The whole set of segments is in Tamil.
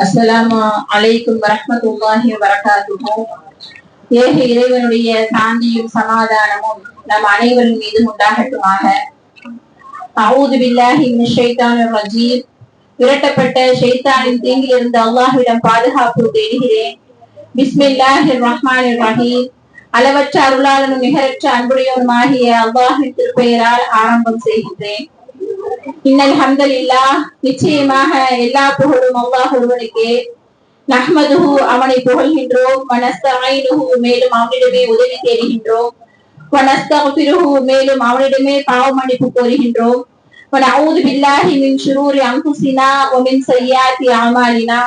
அஸ்ஸலாமு அலைக்கும் வரஹ்மத்துல்லாஹி வபரகாத்துஹு. ஏக இறைவனுடைய சாந்தியும் சமாதானமும் நம் அனைவரின் மீதும் உண்டாகட்டுமாக. அஊது பில்லாஹி மினஷ் ஷைத்தானிர் ரஜீம். விரட்டப்பட்ட ஷைத்தானின் தீங்கிலிருந்து அல்லாஹ்விடம் பாதுகாப்பு தேடுகிறேன். பிஸ்மில்லாஹிர் ரஹ்மானிர் ரஹீம். அளவற்ற அருளாளனும் நிகரற்ற அன்புடையவனுமாகிய அல்லாஹ்வின் திருப்பெயரால் ஆரம்பம் செய்கின்றேன். இன்னல் ஹம்தலில்லாஹ். நிச்சயமாக எல்லா புகழும் அல்லாஹ் ஒருவனுக்கே. நஹ்மதுஹு, அவனை புகழ்கின்றோம். வனஸ்தஈனுஹு, மேலும் அவனிடமே உதவி தேடுகின்றோம். வனஸ்தக்ஃபிருஹு, மேலும் அவனிடமே பாவ மன்னிப்பு கோருகின்றோம். வனஊது பில்லாஹி மின் ஷுரூரி அன்ஃபுஸினா வ மின் ஸய்யிஆத்தி அமாலினா.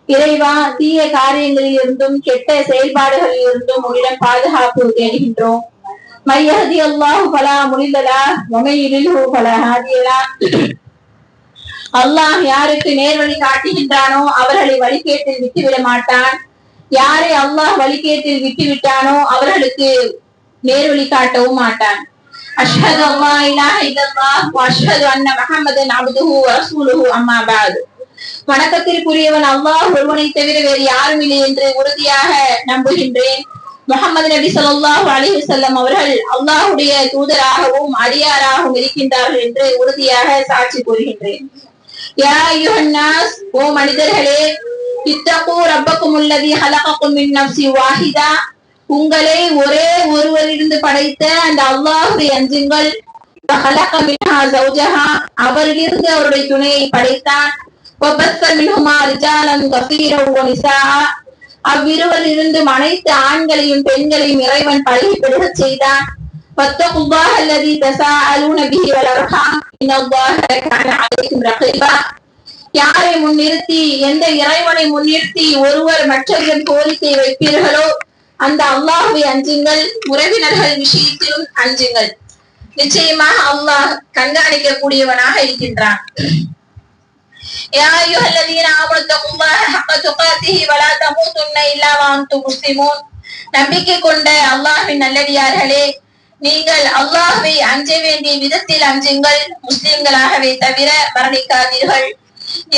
இறைவா, தீய காரியங்களிலிருந்தும் கெட்ட செயல்பாடுகளிலிருந்தும் உன்னிடம் பாதுகாப்பு தேடுகின்றோம். மை யஹ்தி அல்லாஹு ஃபலா முலில்ல லஹு வ மை யுலில்ஹு ஃபலா ஹாதிய லஹு. அல்லாஹ் யாருக்கு நேர்வழி காட்டுகின்றானோ அவர்களை வழிகேட்டில் விட்டுவிட மாட்டான். யாரை அல்லாஹ் வழிகேட்டில் விட்டுவிட்டானோ அவர்களுக்கு நேர்வழி காட்டவும் மாட்டான். அஷ்ஹது அல்லா இலாஹ இல்லல்லாஹ் வ அஷ்ஹது அன்ன முஹம்மதன் அப்துஹு வ ரசூலுஹு. அம்மா பஅத். வணக்கத்திற்குரியவன் அல்லாஹ் ஒருவனை தவிர வேறு யாரும் இல்லை என்று உறுதியாக நம்புகின்றேன். முஹம்மது நபி ஸல்லல்லாஹு அலைஹி வஸல்லம் அவர்கள் அல்லாஹ்வுடைய தூதராகவும் அடியாராகவும் இருக்கின்றார்கள் என்று உறுதியாக சாட்சி கூறுகின்றேன். யா அய்யுஹன் நாஸ், ஓ மனிதர்களே, இத்தகு ரப்பக்குமுல்லதி ஹலகக்கும் மின் நஃப்ஸி வாஹிதா. உங்களை ஒரே ஒருவரிலிருந்து படைத்த அந்த அல்லாஹ்வை அஞ்சுங்கள். வஹலக மின்ஹா ஸௌஜஹா, அவரிலிருந்து அவருடைய துணையை படைத்தான். வபஸ்ஸ மின்ஹுமா ரிஜாலன் கஸீரன் வ நிஸாஅ, அவ்விருவரிலிருந்து அனைத்து ஆண்களையும் பெண்களையும் இறைவன் பழகி பெருகச் செய்தான். வத்தகுல்லாஹ அல்லதி தஸாஅலூன பிஹி வல் அர்ஹாம் இன்னல்லாஹ கான அலைக்கும் ரகீபா. யாரை முன்னிறுத்தி, எந்த இறைவனை முன்னிறுத்தி ஒருவர் மற்றவரிடம் கோரிக்கை வைப்பீர்களோ அந்த அல்லாஹ்வை அஞ்சுங்கள். உறவினர்கள் விஷயத்திலும் அஞ்சுங்கள். நிச்சயமாக அல்லாஹ் கண்காணிக்க கூடியவனாக இருக்கின்றான். யா அய்யுஹல்லதீன ஆமனு தகுல்லாஹ ஹக்க துகாத்திஹி வ லா தமூதுன்ன இல்லா வ அன்தும் முஸ்லிமூன். நம்பிக்கை கொண்ட அல்லாஹ்வின் நல்லடியார்களே, நீங்கள் அல்லாஹ்வை அஞ்ச வேண்டிய விதத்தில் அஞ்சுங்கள். முஸ்லிம்களாகவே தவிர மரணிக்காதீர்கள்.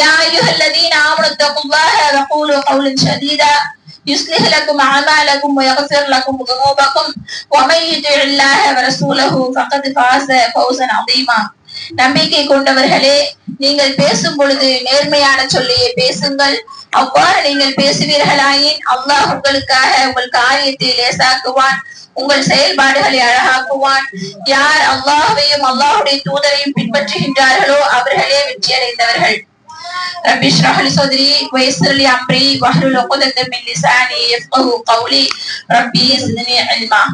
யா அய்யுஹல்லதீன ஆமனு தகுல்லாஹ வ கூலு கௌலன் ஸதீதா யுஸ்லிஹ் லக்கும் அமாலக்கும் வ யக்ஃபிர் லக்கும் துனூபக்கும் வ மை யுதிஇல்லாஹ வ ரசூலஹு ஃபக்கத் ஃபாஸ ஃபௌஸன் அதீமா. நம்பிக்கை கொண்டவர்களே, நீங்கள் பேசும் பொழுது நேர்மையான சொல்லையே பேசுங்கள். அவ்வாறு நீங்கள் பேசுவீர்களாயின் அல்லாஹ் உங்களுக்காக உங்கள் காரியத்தை லேசாக்குவான், உங்கள் செயல்பாடுகளை அழகாக்குவான். யார் அல்லாஹ்வையும் அல்லாஹ்வுடைய தூதரையும் பின்பற்றுகின்றார்களோ அவர்களே வெற்றி அடைந்தவர்கள். ரப்பி இஷ்ரஹ் லி ஸத்ரி வ யஸ்ஸிர் லி அம்ரி வஹ்லுல் உக்தத்தம் மின் லிசானி யஃப்கஹு கௌலி ரப்பி ஸித்னி இல்மா.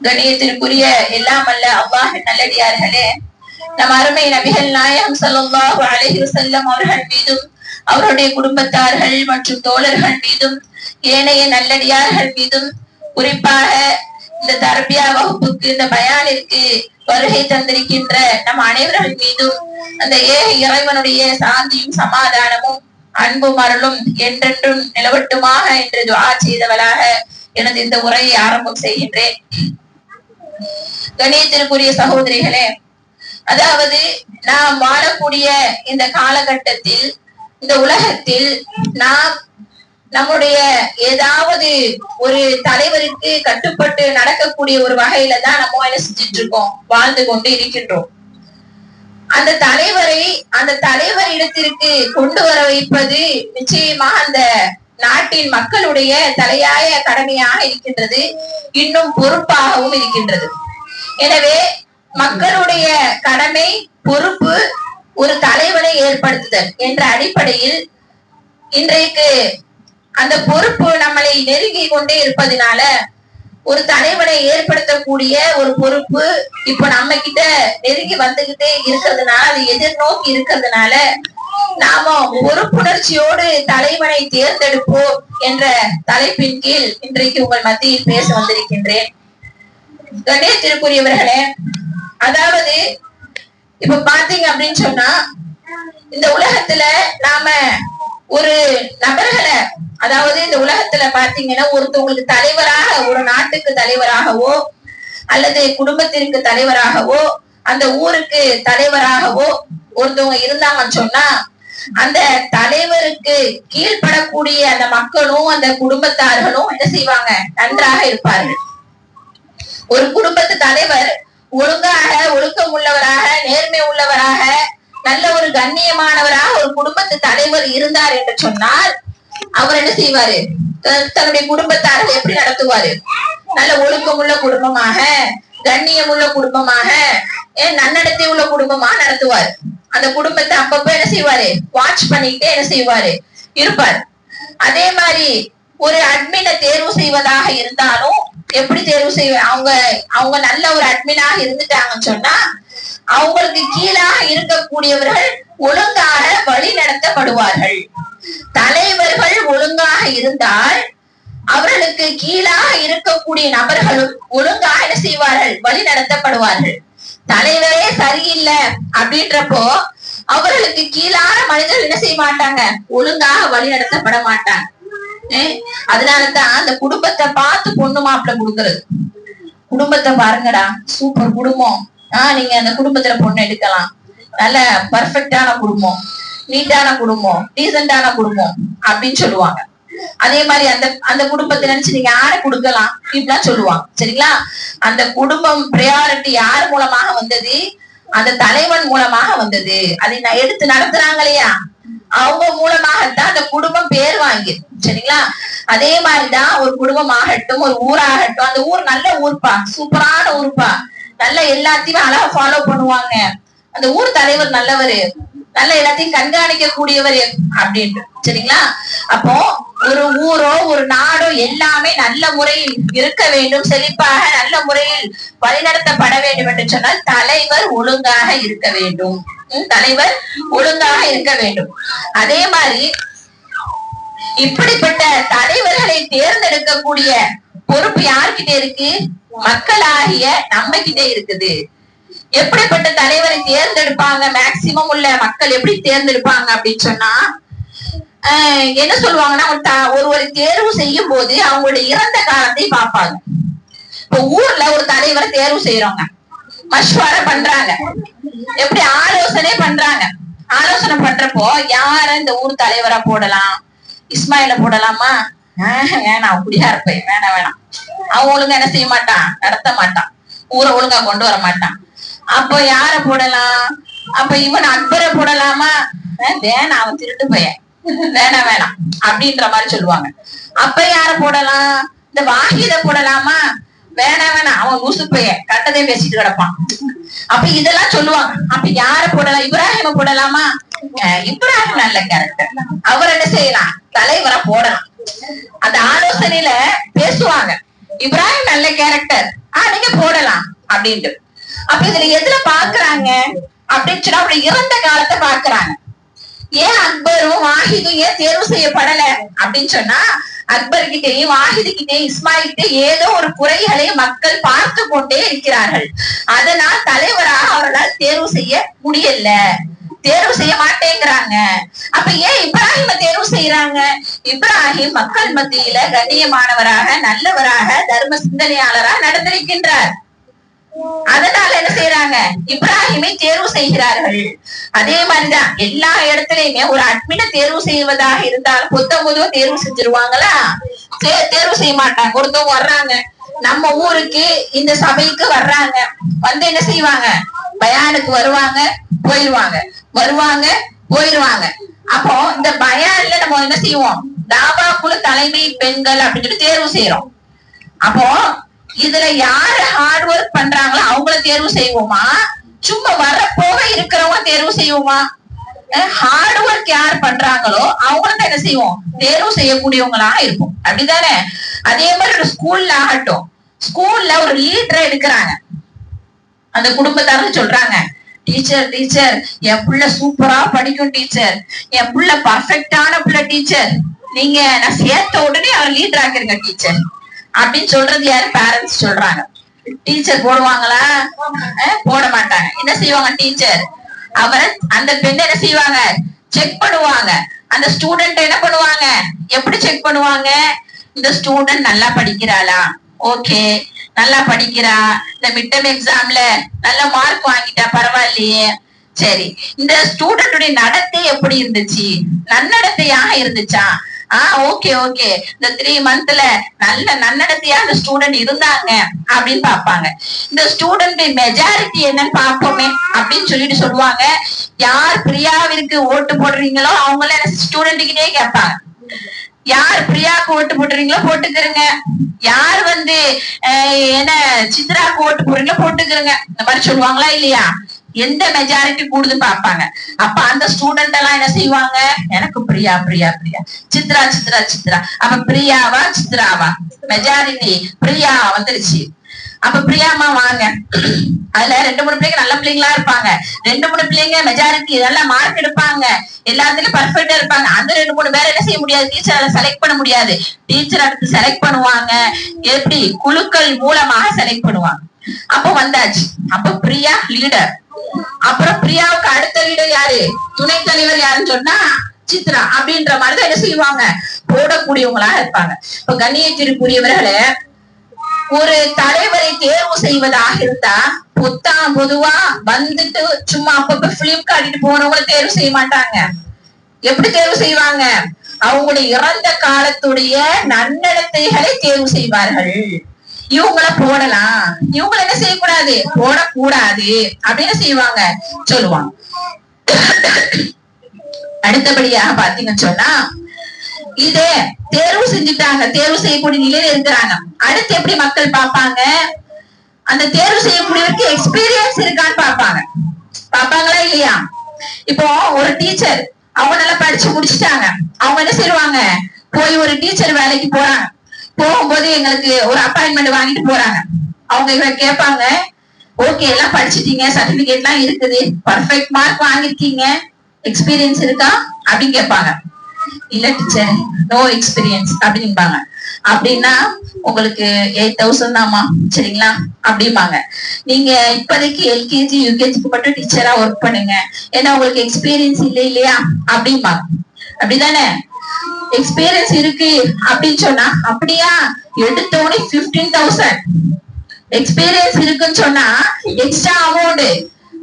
கண்ணியத்திற்குரிய எல்லாம் அல்ல அல்லாஹ்வின் நல்லடியார்களே, நம் அருமை நபிகள் நாயகம் ஸல்லல்லாஹு அலைஹி வஸல்லம் அவர்கள் மீதும் அவருடைய குடும்பத்தார்கள் மற்றும் தோழர்கள் மீதும் ஏனைய நல்லடியார்கள் மீதும் குறிப்பாக இந்த தர்பியா வகுப்புக்கு, இந்த பயானிற்கு வருகை தந்திருக்கின்ற நம் அனைவர்கள் மீதும் அந்த ஏக இறைவனுடைய சாந்தியும் சமாதானமும் அன்பும் அருளும் என்றென்றும் நிலவட்டுமாக என்று துஆ செய்தவளாக எனது இந்த உரையை ஆரம்பம் செய்கின்றேன். கணியத்திற்குரிய சகோதரிகளே, அதாவது நாம் வாழக்கூடிய இந்த காலகட்டத்தில், இந்த உலகத்தில் நாம் நம்முடைய ஏதாவது ஒரு தலைவருக்கு கட்டுப்பட்டு நடக்கக்கூடிய ஒரு வகையில தான் நம்ம என்ன செஞ்சிட்டு இருக்கோம், வாழ்ந்து கொண்டு இருக்கின்றோம். அந்த தலைவர் இடத்திற்கு கொண்டு வர வைப்பது நிச்சயமாக அந்த நாட்டின் மக்களுடைய தலையாய கடமையாக இருக்கின்றது, இன்னும் பொறுப்பாகவும் இருக்கின்றது. எனவே மக்களுடைய கடமை, பொறுப்பு ஒரு தலைவனை ஏற்படுத்துதல் என்ற அடிப்படையில் இன்றைக்கு அந்த பொறுப்பு நம்மளை நெருங்கி கொண்டே இருப்பதனால ஒரு தலைவனை ஏற்படுத்தக்கூடிய ஒரு பொறுப்பு இப்ப நம்ம கிட்ட நெருங்கி வந்துகிட்டே இருக்கிறதுனால, அது எதிர்நோக்கி இருக்கிறதுனால நாம பொறுப்புணர்ச்சியோடு தலைவனை தேர்ந்தெடுப்போம் என்ற தலைப்பின் கீழ் இன்றைக்கு உங்கள் மத்தியில் பேச வந்திருக்கின்றேன். கண்ணியத்திற்குரியவர்களே, அதாவது இப்ப பாத்தீங்க அப்படின்னு சொன்னா, இந்த உலகத்துல நாம ஒரு நபர்களை, அதாவது இந்த உலகத்துல பாத்தீங்கன்னா ஒருத்தவங்களுக்கு தலைவராக, ஒரு நாட்டுக்கு தலைவராகவோ அல்லது குடும்பத்திற்கு தலைவராகவோ அந்த ஊருக்கு தலைவராகவோ ஒருத்தவங்க இருந்தாங்கன்னு சொன்னா அந்த தலைவருக்கு கீழ்படக்கூடிய அந்த மக்களும் அந்த குடும்பத்தார்களும் என்ன செய்வாங்க, நன்றாக இருப்பார்கள். ஒரு குடும்பத்து தலைவர் ஒழுங்காக, ஒழுக்கம் உள்ளவராக, நேர்மை உள்ளவராக, நல்ல ஒரு கண்ணியமானவராக ஒரு குடும்பத்து தலைவர் இருந்தார் என்று சொன்னால் அவர் என்ன செய்வாரு, தன்னுடைய குடும்பத்தார்கள் எப்படி நடத்துவாரு, நல்ல ஒழுக்கம் உள்ள குடும்பமாக, கண்ணியம் உள்ள குடும்பமாக, நன்னடத்தை உள்ள குடும்பமாக நடத்துவார். அந்த குடும்பத்தை அப்பப்ப என்ன செய்வாரு, வாட்ச் பண்ணிக்கிட்டே என்ன செய்வாரு, இருப்பார். அதே மாதிரி ஒரு அட்மினை தேர்வு செய்வதாக இருந்தாலும் எப்படி தேர்வு செய்வ, அவங்க நல்ல ஒரு அட்மினாக இருந்துட்டாங்கன்னு சொன்னா அவங்களுக்கு கீழாக இருக்கக்கூடியவர்கள் ஒழுங்காக வழி நடத்தப்படுவார்கள். தலைவர்கள் ஒழுங்காக இருந்தால் அவர்களுக்கு கீழாக இருக்கக்கூடிய நபர்களும் ஒழுங்காக என்ன செய்வார்கள், வழி நடத்தப்படுவார்கள். தலைவரே சரியில்லை அப்படின்றப்போ அவர்களுக்கு கீழான மனிதர்கள் என்ன செய்ய மாட்டாங்க, ஒழுங்காக வழி நடத்தப்பட மாட்டாங்க. அதனாலதான் அந்த குடும்பத்தை பார்த்து பொண்ணு மாப்பிள்ளை கொடுக்கறது. குடும்பத்தை பாருங்கடா, சூப்பர் குடும்பம், நீங்க அந்த குடும்பத்துல பொண்ணு எடுக்கலாம், நல்ல பர்ஃபெக்டான குடும்பம், நீட்டான குடும்பம், டீசென்டான குடும்பம் அப்படின்னு சொல்லுவாங்க. அதே மாதிரி அந்த குடும்பத்தை நினைச்சு நீங்க யாரை கொடுக்கலாம் இப்படிலாம் சொல்லுவாங்க. சரிங்களா? அந்த குடும்பம் பிரையாரிட்டி யார் மூலமாக வந்தது, அந்த தலைவன் மூலமாக வந்தது. அதை நான் எடுத்து நடத்துறாங்க இல்லையா, அவங்க மூலமாகத்தான் அந்த குடும்பம் பேர் வாங்கி. சரிங்களா? அதே மாதிரிதான் ஒரு குடும்பம் ஆகட்டும், ஒரு ஊராகட்டும், அந்த ஊர் நல்ல ஊர்ப்பா, சூப்பரான ஊர்ப்பா, நல்ல எல்லாத்தையுமே அழகா ஃபாலோ பண்ணுவாங்க, அந்த ஊர் தலைவர் நல்லவரு, நல்ல எல்லாத்தையும் கண்காணிக்க கூடியவர் அப்படின்ட்டு. சரிங்களா? அப்போ ஒரு ஊரோ ஒரு நாடோ எல்லாமே நல்ல முறையில் இருக்க வேண்டும், செழிப்பாக நல்ல முறையில் வழிநடத்தப்பட வேண்டும் என்று சொன்னால் தலைவர் ஒழுங்காக இருக்க வேண்டும். தலைவர் ஒழுங்காக இருக்க வேண்டும். அதே மாதிரி இப்படிப்பட்ட தலைவர்களை தேர்ந்தெடுக்கக்கூடிய பொறுப்பு யார்கிட்ட இருக்கு, மக்களாகிய நம்ம கிட்ட இருக்குது. எப்படிப்பட்ட தலைவரை தேர்ந்தெடுப்பாங்க, மேக்சிமம் உள்ள மக்கள் எப்படி தேர்ந்தெடுப்பாங்க அப்படின்னு சொன்னா என்ன சொல்லுவாங்கன்னா, ஒருவரை தேர்வு செய்யும் போது அவங்களுடைய இறந்த காலத்தை பார்ப்பாங்க. இப்ப ஊர்ல ஒரு தலைவரை தேர்வு செய்யறவங்க மஷ்வரா பண்றாங்க, எப்படி ஆலோசனை பண்றாங்க. ஆலோசனை பண்றப்போ யார இந்த ஊர் தலைவரா போடலாம், இஸ்மாயில போடலாமா, வேணாம் அப்படியா இருப்பேன், வேணாம். அவன் ஒழுங்கா என்ன செய்ய மாட்டான், நடத்த மாட்டான், ஊரை ஒழுங்கா கொண்டு வர மாட்டான். அப்போ யார போடலாம், அப்ப இவன் அக்பரை போடலாமா, வேணாம் அவன் திருட்டு பையன், வேணாம் அப்படின்ற மாதிரி சொல்லுவாங்க. அப்ப யார போடலாம், இந்த வாஹித போடலாமா, வேணாம் அவன் லூசு பையன், கட்டதே பேசிட்டு கிடப்பான். அப்ப இதெல்லாம் சொல்லுவாங்க. அப்ப யார போடலாம், இப்ராஹிம போடலாமா, இப்ராஹிம் நல்ல கேரக்டர், அவர் என்ன செய்யலாம், தலைவரை போடலாம். அந்த ஆலோசனையில பேசுவாங்க, இப்ராஹிம் நல்ல கேரக்டர், நீங்க போடலாம் அப்படின்ட்டு. அப்ப இதுல எதுல பாக்குறாங்க அப்படின்னு சொன்னா அப்படி இறந்த காலத்தை பாக்குறாங்க. ஏன் அக்பரும் வாஹிதும் ஏன் தேர்வு செய்யப்படல அப்படின்னு சொன்னா, அக்பர் கிட்டேயும் வாஹிது கிட்டேயும் இஸ்மாயில் கிட்டே ஏதோ ஒரு குறைகளை மக்கள் பார்த்து கொண்டே இருக்கிறார்கள். அதனால் தலைவராக அவர்களால் தேர்வு செய்ய முடியல, தேர்வு செய்ய மாட்டேங்கிறாங்க. அப்ப ஏன் இப்ராஹிம தேர்வு செய்யறாங்க, இப்ராஹிம் மக்கள் மத்தியில கண்ணியமானவராக, நல்லவராக, தர்ம சிந்தனையாளராக நடந்திருக்கின்றார். அதனால என்ன செய்யறாங்க, இப்ராஹிமை தேர்வு செய்கிறார்கள். அதே மாதிரிதான் எல்லா இடத்துலயுமே ஒரு அட்மினை தேர்வு செய்வதாக இருந்தாலும் பொதுவா தேர்வு செஞ்சிருவாங்களா, தேர்வு செய்ய மாட்டாங்க. ஒருத்தவங்க வர்றாங்க நம்ம ஊருக்கு, இந்த சபைக்கு வர்றாங்க, வந்து என்ன செய்வாங்க, பயானுக்கு வருவாங்க போயிருவாங்க, வருவாங்க போயிருவாங்க. அப்போ இந்த பயான்ல நம்ம என்ன செய்வோம், தாவா குழு தலைமை பெண்கள் அப்படின்னு சொல்லி தேர்வு செய்யறோம். அப்போ இதுல யாரு ஹார்ட் ஒர்க் பண்றாங்களோ அவங்கள தேர்வு செய்வோமா, சும்மா வரப்போக இருக்கிறவங்க தேர்வு செய்வோமா? ஹார்ட் ஒர்க் யார் பண்றாங்களோ அவங்களுக்கு என்ன செய்வோம், தேர்வு செய்யக்கூடியவங்களா இருக்கும். அப்படிதானே? அதே மாதிரி ஒரு ஸ்கூல்ல ஆகட்டும், ஸ்கூல்ல ஒரு லீடரை எடுக்கிறாங்க, அந்த குடும்பத்தாரங்க சொல்றாங்க, டீச்சர் என் பிள்ளை சூப்பரா படிக்கும் டீச்சர், என் பிள்ளை பர்ஃபெக்டான பிள்ளை டீச்சர், நீங்க நான் சேர்த்த உடனே அவர் லீடர் ஆக்கிருங்க டீச்சர் அப்படின்னு சொல்றது யாரு, பேரண்ட்ஸ் சொல்றாங்க. டீச்சர் போடுவாங்களா, போட மாட்டாங்க. என்ன செய்வாங்க, டீச்சர் அவரை அந்த பெண்ணை என்ன செய்வாங்க, செக் பண்ணுவாங்க. அந்த ஸ்டூடெண்ட் என்ன பண்ணுவாங்க, எப்படி செக் பண்ணுவாங்க, இந்த ஸ்டூடெண்ட் நல்லா படிக்கிறாளா, ஓகே நல்லா படிக்கிறா, இந்த மிட் டர்ம் எக்ஸாம்ல நல்ல மார்க் வாங்கிட்டா பரவாயில்லையே, சரி, இந்த ஸ்டூடெண்டுடைய நடத்தை எப்படி இருந்துச்சு? நன்னடத்தையாக இருந்துச்சா? ஓகே ஓகே, இந்த 3 மந்த்ல நல்ல நன்னடத்தையா அந்த ஸ்டூடெண்ட் இருந்தாங்க அப்படின்னு பாப்பாங்க. இந்த ஸ்டூடெண்ட் மெஜாரிட்டி என்னன்னு பாப்போமே அப்படின்னு சொல்லிட்டு சொல்லுவாங்க. யார் பிரியாவிற்கு ஓட்டு போடுறீங்களோ அவங்கள ஸ்டூடெண்ட்டுக்கிட்டே கேட்பாங்க, யார் பிரியாவுக்கு ஓட்டு போட்டுறீங்களோ போட்டுக்கிறங்க, யார் என்ன சித்ராக்கு ஓட்டு போடுறீங்களோ போட்டுக்கிறங்க, இந்த மாதிரி சொல்லுவாங்களா இல்லையா? எந்த மெஜாரிட்டி கூடுதுன்னு பாப்பாங்க. அப்ப அந்த ஸ்டூடெண்ட் எல்லாம் என்ன செய்வாங்க, எனக்கு பிரியா பிரியா பிரியா, சித்ரா சித்ரா சித்ரா. அப்ப பிரியாவா சித்ராவா? மெஜாரிட்டி பிரியா வந்துருச்சு. அப்ப பிரியாமா வாங்க. அதுல 2-3 பிள்ளைங்க நல்ல பிள்ளைங்களா இருப்பாங்க, 2-3 பிள்ளைங்க மெஜாரிட்டி நல்லா மார்க் எடுப்பாங்க, எல்லாத்துலயும் பர்ஃபெக்டா இருப்பாங்க. அந்த 2-3 பேரை என்ன செய்ய முடியாது, டீச்சரால செலக்ட் பண்ண முடியாது. டீச்சர் அடுத்து செலக்ட் பண்ணுவாங்க, எப்படி? குழுக்கள் மூலமாக செலக்ட் பண்ணுவாங்க. அப்ப வந்தாச்சு. அப்ப பிரியா லீடர். அப்புறம் பிரியாவுக்கு அடுத்த லீடர் யாரு, துணை தலைவர் யாருன்னு சொன்னா சித்ரா. அப்படின்ற மாதிரிதான் என்ன செய்வாங்க, போடக்கூடியவங்களா இருப்பாங்க. இப்ப கண்ணியத்திற்குரியவர்களே, ஒரு தலைவரை தேர்வு செய்வதாக இருந்தா பொதுவா வந்துட்டு சும்மா அப்பப்ப பிலிம் காட்டிட்டு போனவங்களை தேர்வு செய்ய மாட்டாங்க. எப்படி தேர்வு செய்வாங்க? அவங்களுடைய இறந்த காலத்துடைய நன்னடத்தைகளை தேர்வு செய்வார்கள். இவங்கள போடலாம், இவங்களை என்ன செய்யக்கூடாது, போடக்கூடாது அப்படின்னு செய்வாங்க, சொல்லுவாங்க. அடுத்தபடியாக பாத்தீங்கன்னு சொன்னா, இதே தேர்வு செஞ்சுட்டாங்க, தேர்வு செய்யக்கூடிய நிலையில இருக்கிறாங்க. அடுத்து எப்படி மக்கள் பார்ப்பாங்க, அந்த தேர்வு செய்யக்கூடியவருக்கு எக்ஸ்பீரியன்ஸ் இருக்கான்னு பார்ப்பாங்க. பார்ப்பாங்களா இல்லையா? இப்போ ஒரு டீச்சர் அவங்க நல்லா படிச்சு முடிச்சுட்டாங்க, அவங்க என்ன செய்வாங்க, போய் ஒரு டீச்சர் வேலைக்கு போறாங்க. போகும்போது எங்களுக்கு ஒரு அப்பாயின்மெண்ட் வாங்கிட்டு போறாங்க. அவங்க இவங்க கேட்பாங்க, ஓகே எல்லாம் படிச்சுட்டீங்க, சர்டிபிகேட் எல்லாம் இருக்குது, பர்ஃபெக்ட் மார்க் வாங்கிருக்கீங்க, எக்ஸ்பீரியன்ஸ் இருக்கா அப்படின்னு கேட்பாங்க. இல்ல டீச்சர், நோ எக்ஸ்பீரியன்ஸ் அப்படின்பாங்க. அப்படின்னா உங்களுக்கு 8,000 தாமா, சரிங்களா அப்படிம்பாங்க. நீங்க இப்போதைக்கு எல்கேஜி யூகேஜிக்கு மட்டும் டீச்சரா ஒர்க் பண்ணுங்க, ஏன்னா உங்களுக்கு எக்ஸ்பீரியன்ஸ் இல்லை இல்லையா அப்படிம்பாங்க. அப்படிதானே? எக்ஸ்பீரியன்ஸ் இருக்கு அப்படின்னு சொன்னா, அப்படியா, எடுத்தோடனே 15,000 எக்ஸ்பீரியன்ஸ் இருக்குன்னு சொன்னா எக்ஸ்ட்ரா அமௌண்ட்,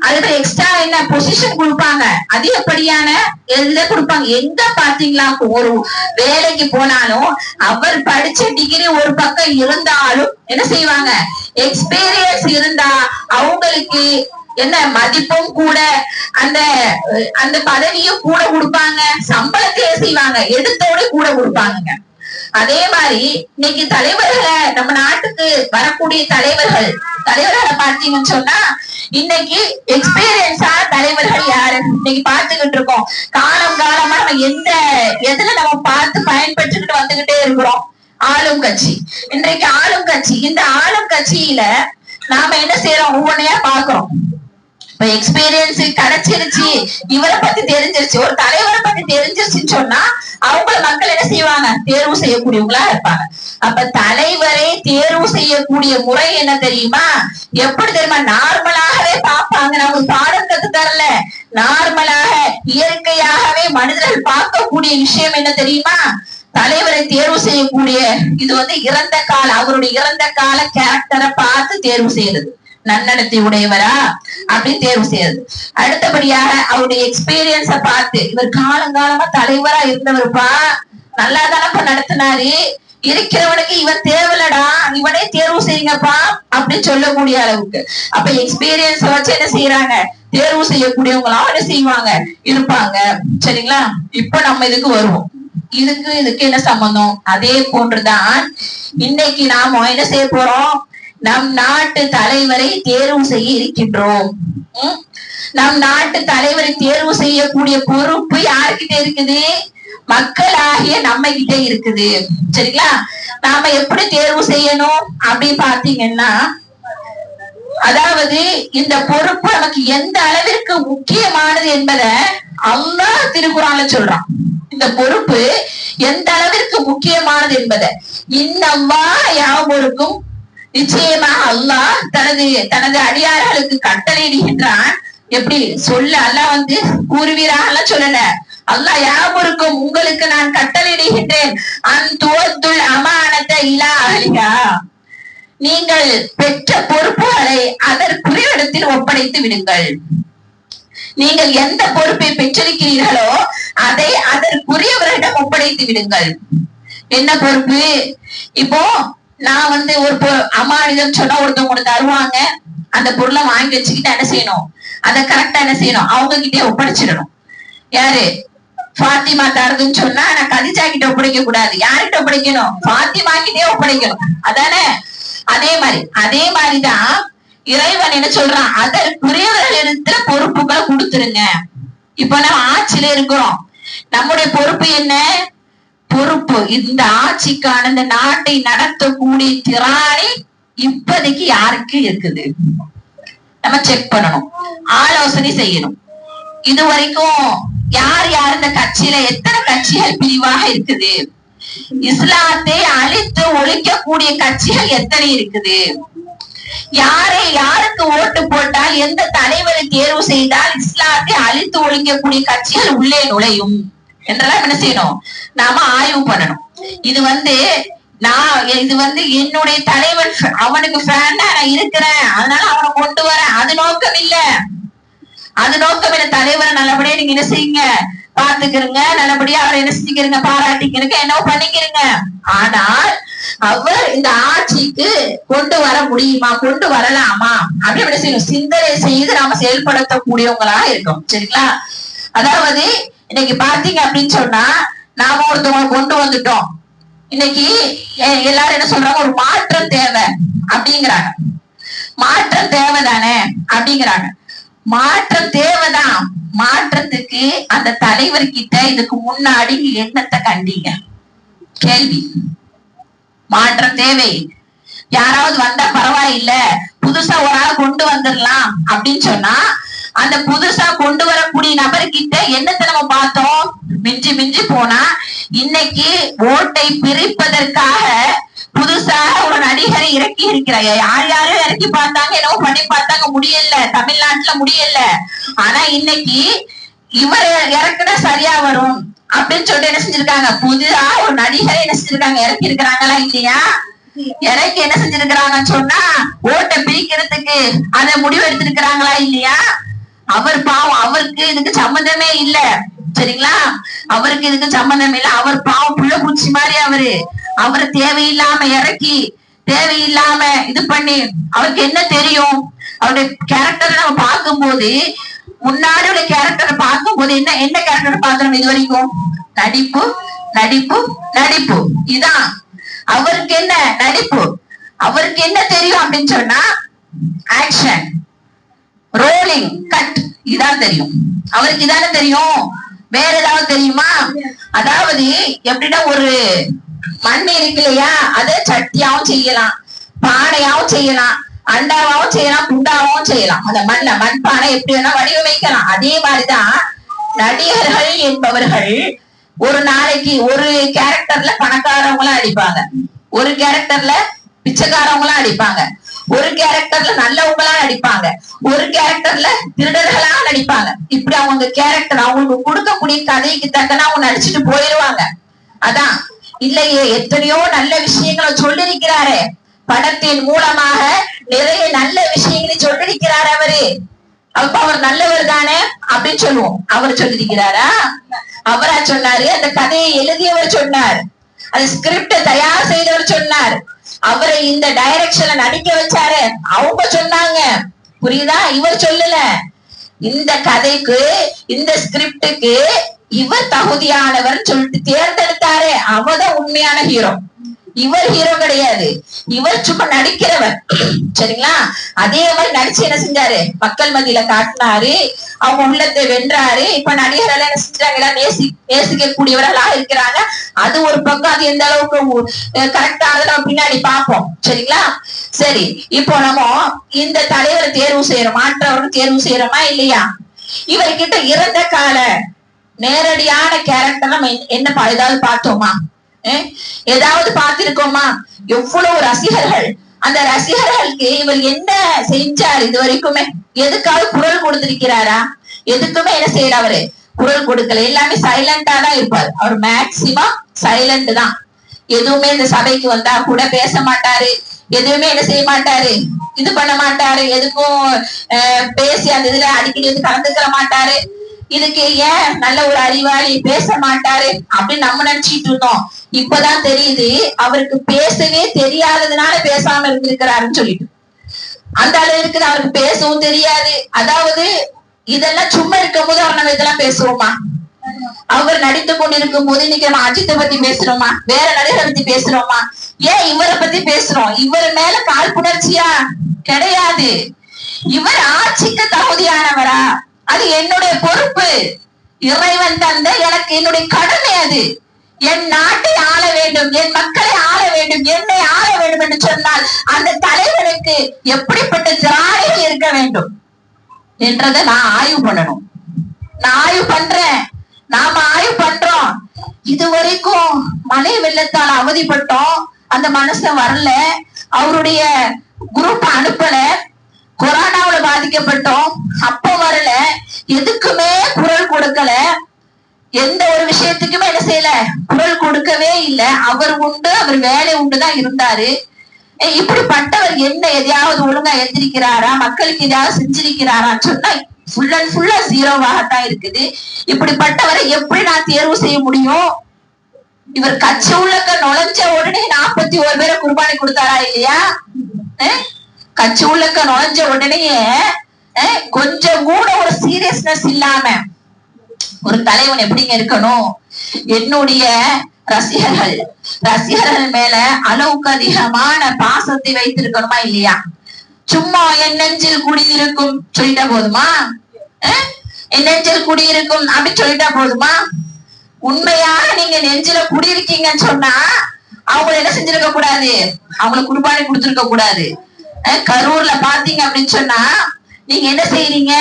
அதுல எக்ஸ்ட்ரா என்ன பொசிஷன் கொடுப்பாங்க, அதிகப்படியான எதுல கொடுப்பாங்க. எங்க பாத்தீங்களா, ஒரு வேலைக்கு போனாலும் அவர் படிச்ச டிகிரி ஒரு பக்கம் இருந்தாலும் என்ன செய்வாங்க, எக்ஸ்பீரியன்ஸ் இருந்தா அவங்களுக்கு என்ன மதிப்பும் கூட, அந்த அந்த பதவியும் கூட கொடுப்பாங்க, சம்பளத்தையே செய்வாங்க, எடுத்தோட கூட கொடுப்பாங்க. அதே மாதிரி இன்னைக்கு தலைவர்களை, நம்ம நாட்டுக்கு வரக்கூடிய தலைவர்களை பார்த்தீங்கன்னு சொன்னா, இன்னைக்கு எக்ஸ்பீரியன்ஸா தலைவர்கள் யாரு இன்னைக்கு பார்த்துக்கிட்டு இருக்கோம். காலம் காலமா நம்ம எதுல நம்ம பார்த்து பயன்பெற்றுக்கிட்டு வந்துகிட்டே இருக்கிறோம், ஆளும் கட்சி. இன்றைக்கு ஆளும் கட்சி, இந்த ஆளும் கட்சியில நாம என்ன செய்யறோம், ஒவ்வொன்னையா பாக்குறோம். இப்ப எக்ஸ்பீரியன்ஸ் கிடைச்சிருச்சு, இவரை பத்தி தெரிஞ்சிருச்சு, ஒரு தலைவரை பத்தி தெரிஞ்சிருச்சுன்னு சொன்னா அவங்கள மக்கள் என்ன செய்வாங்க, தேர்வு செய்யக்கூடியவங்களா இருப்பாங்க. அப்ப தலைவரை தேர்வு செய்யக்கூடிய முறை என்ன தெரியுமா, எப்படி தெரியுமா, நார்மலாகவே பார்ப்பாங்க. நமக்கு பாடம் கத்து தரல, நார்மலாக இயற்கையாகவே மனிதர்கள் பார்க்கக்கூடிய விஷயம் என்ன தெரியுமா, தலைவரை தேர்வு செய்யக்கூடிய இது இறந்த கால, அவருடைய இறந்த கால கேரக்டரை பார்த்து தேர்வு செய்யறது, நன்னடத்தை உடையவரா அப்படின்னு தேர்வு செய்யறது. அடுத்தபடியாக அவருடைய எக்ஸ்பீரியன்ஸ பார்த்து, இவர் காலங்காலமா தலைவரா இருந்தவருப்பா, நல்லா தானப்பா நடத்தினாரு, இருக்கிறவனுக்கு இவன் தேவலடா, இவனே தேர்வு செய்யுங்கப்பா அப்படின்னு சொல்லக்கூடிய அளவுக்கு. அப்ப எக்ஸ்பீரியன்ஸ் வச்சு என்ன செய்யறாங்க, தேர்வு செய்யக்கூடியவங்களாம் என்ன செய்வாங்க, இருப்பாங்க. சரிங்களா? இப்ப நம்ம இதுக்கு வருவோம். இதுக்கு என்ன சம்பந்தம்? அதே போன்றுதான் இன்னைக்கு நாம என்ன செய்ய போறோம், நம் நாட்டு தலைவரை தேர்வு செய்ய இருக்கின்றோம். நம் நாட்டு தலைவரை தேர்வு செய்யக்கூடிய பொறுப்பு யாருக்கிட்ட இருக்குது, மக்களாகிய நம்ம கிட்ட இருக்குது. சரிங்களா? நாம எப்படி தேர்வு செய்யணும் அப்படின்னு பாத்தீங்கன்னா, அதாவது இந்த பொறுப்பு நமக்கு எந்த அளவிற்கு முக்கியமானது என்பதை அல்லாஹ் திருக்குறான்ல சொல்றான். இந்த பொறுப்பு எந்த அளவிற்கு முக்கியமானது என்பதை, இன்னல்லாஹ் யாவருக்கும், நிச்சயமாக அல்லாஹ் தனது அடியார்களுக்கு கட்டளையிடுகின்றான். எப்படி சொல்ல, அல்லாஹ் கூறுவீராக சொல்லல, அல்லாஹ் யாவருக்கும் உங்களுக்கு நான் கட்டளையிடுகின்றேன், அன்துவத்துல் அமானத இலா அஹ்லிஹா, நீங்கள் பெற்ற பொறுப்புகளை அதற்குரிய இடத்தில் ஒப்படைத்து விடுங்கள். நீங்கள் எந்த பொறுப்பை பெற்றிருக்கிறீர்களோ அதை அதற்குரியவரிடம் ஒப்படைத்து விடுங்கள். என்ன பொறுப்பு? இப்போ நான் ஒரு அமானிதம் சொன்னா ஒருத்தவங்க ஒண்ணு தருவாங்க, அந்த பொருளை வாங்கி வச்சுக்கிட்டு என்ன செய்யணும், அதை கரெக்டா என்ன செய்யணும், அவங்க கிட்டே ஒப்படைச்சிடணும். யாரு? ஃபாத்திமா தருதுன்னு சொன்னா நான் கதிஜா கிட்ட ஒப்படைக்க கூடாது. யார்கிட்ட ஒப்படைக்கணும்? ஃபாத்திமா கிட்டே ஒப்படைக்கணும். அதானே? அதே மாதிரிதான் இறைவன் என்ன சொல்றான், அதற்குரியவர்களிடத்துல பொறுப்புகளை கொடுத்துருங்க. இப்ப நம்ம ஆட்சியில இருக்கிறோம், நம்முடைய பொறுப்பு என்ன? பொறுப்பு இந்த ஆட்சிக்கான இந்த நாட்டை நடத்தக்கூடிய திராணி இப்போதைக்கு யாருக்கு இருக்குது நம்ம செக் பண்ணணும், ஆலோசனை செய்யணும். இது வரைக்கும் யார் யார் இந்த கட்சியில எத்தனை கட்சிகள் பிரிவாக இருக்குது, இஸ்லாத்தை அழித்து ஒழிக்கக்கூடிய கட்சிகள் எத்தனை இருக்குது, யாருக்கு ஓட்டு போட்டால் எந்த தலைவரை தேர்வு செய்தால் இஸ்லாத்தை அழித்து ஒழிக்கக்கூடிய கட்சிகள் உள்ளே நுழையும் என்றெல்லாம் என்ன செய்யணும், நாம ஆய்வு பண்ணணும். இது என்னுடைய தலைவன் அவனுக்கு ஃபேனா நான் இருக்கிறேன், அதனால அவனை கொண்டு வரேன், அது நோக்கம் இல்ல. தலைவரை நல்லபடியா நீங்க என்ன செய்யுங்க, பாத்துக்கிறங்க, நல்லபடியா அவரை என்ன செஞ்சுக்கிறீங்க, பாராட்டிக்கிறங்க, என்ன பண்ணிக்கிறீங்க. ஆனால் அவர் இந்த ஆட்சிக்கு கொண்டு வர முடியுமா, கொண்டு வரலாமா அப்படி செய்யணும், சிந்தனை செய்து நாம செயல்படுத்தக்கூடியவங்களா இருக்கும். சரிங்களா? அதாவது இன்னைக்கு பாத்தீங்க அப்படின்னு சொன்னா நாம ஒருத்தவங்க கொண்டு வந்துட்டோம், இன்னைக்கு எல்லாரும் என்ன சொல்றாங்க, ஒரு மாற்றம் தேவை அப்படிங்கிறாங்க. மாற்றம் தேவைதானே அப்படிங்கிறாங்க. மாற்றம் தேவைதான். மாற்றத்துக்கு அந்த தலைவர்கிட்ட இதுக்கு முன்னாடி என்னத்தை கண்டீங்க? கேள்வி. மாற்றம் தேவை, யாராவது வந்தா பரவாயில்ல, புதுசா ஒரு ஆள் கொண்டு வந்துடலாம் அப்படின்னு சொன்னா அந்த புதுசா கொண்டு வரக்கூடிய நபர்கிட்ட என்னத்தை நம்ம பார்த்தோம்? மிஞ்சி போனா இன்னைக்கு ஓட்டை பிரிப்பதற்காக புதுசாக ஒரு நடிகரை இறக்கி இருக்கிறாங்க. யாரும் இறக்கி பார்த்தாங்க, என்னவோ பண்ணி பார்த்தாங்க, முடியல, தமிழ்நாட்டுல முடியல. ஆனா இன்னைக்கு இவர் இறக்குனா சரியா வரும் அப்படின்னு சொல்லிட்டு என்ன செஞ்சிருக்காங்க, புதுசா ஒரு நடிகரை என்ன செஞ்சிருக்காங்க, இறக்கி இருக்கிறாங்களா இல்லையா? இறக்கி என்ன செஞ்சிருக்கிறாங்கன்னு சொன்னா ஓட்டை பிரிக்கிறதுக்கு அதை முடிவு எடுத்திருக்கிறாங்களா இல்லையா? அவர் பாவம், அவருக்கு இதுக்கு சம்பந்தமே இல்ல. சரிங்களா? அவருக்கு இதுக்கு சம்பந்தம் இல்ல. அவர் பாவம் புள்ள பூச்சி மாதிரி அவரை தேவையில்லாம இறக்கி தேவையில்லாம இது பண்ணி, அவருக்கு என்ன தெரியும்? அவருடைய கேரக்டரை நம்ம பார்க்கும்போது, முன்னாடி உள்ள கேரக்டரை பார்க்கும்போது என்ன கேரக்டர் பார்த்தோம் இது வரைக்கும்? நடிப்பு நடிப்பு நடிப்பு. இதான் அவருக்கு என்ன நடிப்பு. அவருக்கு என்ன தெரியும் அப்படின்னு சொன்னா ஆக்ஷன், ரோலிங், கட், இதான் தெரியும். அவருக்கு இதானே தெரியும், வேற ஏதாவது தெரியுமா? அதாவது எப்படின்னா ஒரு மண் இருக்கு இல்லையா, அதை சட்டியாவும் செய்யலாம், பானையாவும் செய்யலாம், அண்டாவாவும் செய்யலாம், குண்டாவும் செய்யலாம். அந்த மண்பானை எப்படி வேணா வடிவமைக்கலாம். அதே மாதிரிதான் நடிகர்கள் என்பவர்கள் ஒரு நாளைக்கு ஒரு கேரக்டர்ல பணக்காரவங்களும் அடிப்பாங்க, ஒரு கேரக்டர்ல பிச்சைக்காரவங்களும் அடிப்பாங்க, ஒரு கேரக்டர்ல நல்லவங்களா நடிப்பாங்க, ஒரு கேரக்டர்ல திருடர்களா நடிப்பாங்க. இப்படி அவங்க கேரக்டர் அவங்களுக்கு கொடுக்கக்கூடிய கதைக்கு தக்கன அவங்க நடிச்சுட்டு போயிருவாங்க. அதான் இல்லையே, எத்தனையோ நல்ல விஷயங்களை சொல்லிருக்கிறாரு, படத்தின் மூலமாக நிறைய நல்ல விஷயங்களை சொல்லிருக்கிறாரு அவரு. அப்ப அவர் நல்லவர் தானே அப்படின்னு சொல்லுவோம். அவர் சொல்லிருக்கிறாரா? அவரா சொன்னாரு? அந்த கதையை எழுதியவர் சொன்னார், அந்த ஸ்கிரிப்ட தயார் செய்தவர் சொன்னார், அவரை இந்த டைரக்ஷன்ல நடிக்க வச்சாரு அவங்க சொன்னாங்க. புரியுதா? இவர் சொல்லல. இந்த கதைக்கு இந்த ஸ்கிரிப்டுக்கு இவர் தகுதியானவர் சொல்லிட்டு தேர்ந்தெடுத்தாரு, அவதான் உண்மையான ஹீரோ. இவர் ஹீரோ கிடையாது, இவர் சும்மா நடிக்கிறவர். சரிங்களா? அதே மாதிரி நடிச்சு என்ன செஞ்சாரு, மக்கள் மத்தியில காட்டினாரு, அவங்க உள்ளத்தை வென்றாரு. இப்ப நடிகர்கள் என்ன செஞ்சாங்க, நேசிக்க கூடியவர்களாக இருக்கிறாங்க. அது ஒரு பக்கம், அது எந்த அளவுக்கு கரெக்டா நம்ம பின்னாடி பார்ப்போம். சரிங்களா? சரி, இப்போ நம்ம இந்த தலைவரை தேர்வு செய்யறோம், மாற்றவர்கள் தேர்வு செய்யறோமா இல்லையா? இவர்கிட்ட இறந்த கால நேரடியான கேரக்டர் நம்ம என்ன ஏதாவது பார்த்தோமா? ஏதாவது பார்த்திருக்கோமா? எவ்வளவு ரசிகர்கள், அந்த ரசிகர்களுக்கு இவர் என்ன செஞ்சாரு இது வரைக்குமே? எதுக்காவது குரல் கொடுத்திருக்கிறாரா? எதுக்குமே என்ன செய்யற அவரு குரல் கொடுக்கல. எல்லாமே சைலண்டா தான் இருப்பாரு. அவர் மேக்சிமம் சைலண்ட் தான். எதுவுமே இந்த சபைக்கு வந்தா கூட பேச மாட்டாரு, எதுவுமே என்ன செய்ய மாட்டாரு, இது பண்ண மாட்டாரு, எதுக்கும் பேசி அந்த இதுல அடிக்கடி வந்து கலந்துக்கிற மாட்டாரு. இதுக்கு ஏன் நல்ல ஒரு அறிவாளி பேச மாட்டாரு அப்படின்னு நம்ம நினைச்சிட்டு இருந்தோம். இப்பதான் தெரியுது அவருக்கு பேசவே தெரியாததுனால பேசாம இருந்திருக்கிறாருன்னு சொல்லிட்டு. அந்த அளவுக்கு அவருக்கு பேசவும் தெரியாது. அதாவது இதெல்லாம் சும்மா இருக்கும் போது அவர் நம்ம இதெல்லாம் பேசுவோமா? அவர் நடித்து கொண்டிருக்கும் போது இன்னைக்கு நம்ம அஜித்தை பத்தி பேசுறோமா? வேற நடிகரை பத்தி பேசுறோமா? ஏன் இவரை பத்தி பேசுறோம்? இவர் மேல காழ்ப்புணர்ச்சியா? கிடையாது. இவர் ஆட்சிக்கு தகுதியானவரா? அது என்னுடைய பொறுப்பு. இறைவன் தந்த எனக்கு என்னுடைய கடமை. அது என் நாட்டை ஆள வேண்டும், என் மக்களை ஆள வேண்டும், என்னை ஆள வேண்டும் என்று சொன்னால் அந்த தலைவனுக்கு எப்படிப்பட்ட திராணிகள் இருக்க வேண்டும் என்றதை நான் ஆய்வு பண்ணணும். நான் ஆய்வு பண்றேன், நாம ஆய்வு பண்றோம். இதுவரைக்கும் மழை வெள்ளத்தால் அவதிப்பட்டோம், அந்த மனுஷன் வரல, அவருடைய குரூப் அனுப்பல. கொரோனாவுல பாதிக்கப்பட்டோம், அப்ப வரல. எதுக்குமே குரல் கொடுக்கல. எந்த ஒரு விஷயத்துக்குமே என்ன செய்யல, குரல் கொடுக்கவே இல்லை. அவர் உண்டு, அவர் வேலை உண்டுதான் இருந்தாரு. இப்படிப்பட்டவர் என்ன எதையாவது ஒழுங்கா எந்திரிக்கிறாரா, மக்களுக்கு எதையாவது செஞ்சிருக்கிறாரான்னு சொன்னா ஃபுல் அண்ட் ஃபுல்லா ஜீரோவாகத்தான் இருக்குது. இப்படிப்பட்டவரை எப்படி நான் தேர்வு செய்ய முடியும்? இவர் கட்சி உள்ளக்க நுழைஞ்ச உடனே 41 பேரை குர்பானி கொடுத்தாரா இல்லையா? கட்சி உள்ளக்க நுழைஞ்ச உடனே கொஞ்சம் கூட ஒரு சீரியஸ்னஸ் இல்லாம ஒரு தலைவன் எப்படிங்க இருக்கணும்? என்னுடைய ரசிகர்கள் மேல அளவுக்கு அதிகமான பாசத்தை வைத்திருக்கணுமா இல்லையா? சும்மா என் நெஞ்சில் குடியிருக்கும் சொல்லிட்டா போதுமா? என் நெஞ்சில் குடியிருக்கும் அப்படின்னு சொல்லிட்டா போதுமா? உண்மையாக நீங்க நெஞ்சில குடியிருக்கீங்கன்னு சொன்னா அவங்களை என்ன செஞ்சிருக்க கூடாது, அவங்களை குர்பானி கொடுத்திருக்க கூடாது. கரூர்ல பாத்தீங்க அப்படின்னு சொன்னா நீங்க என்ன செய்யறீங்க?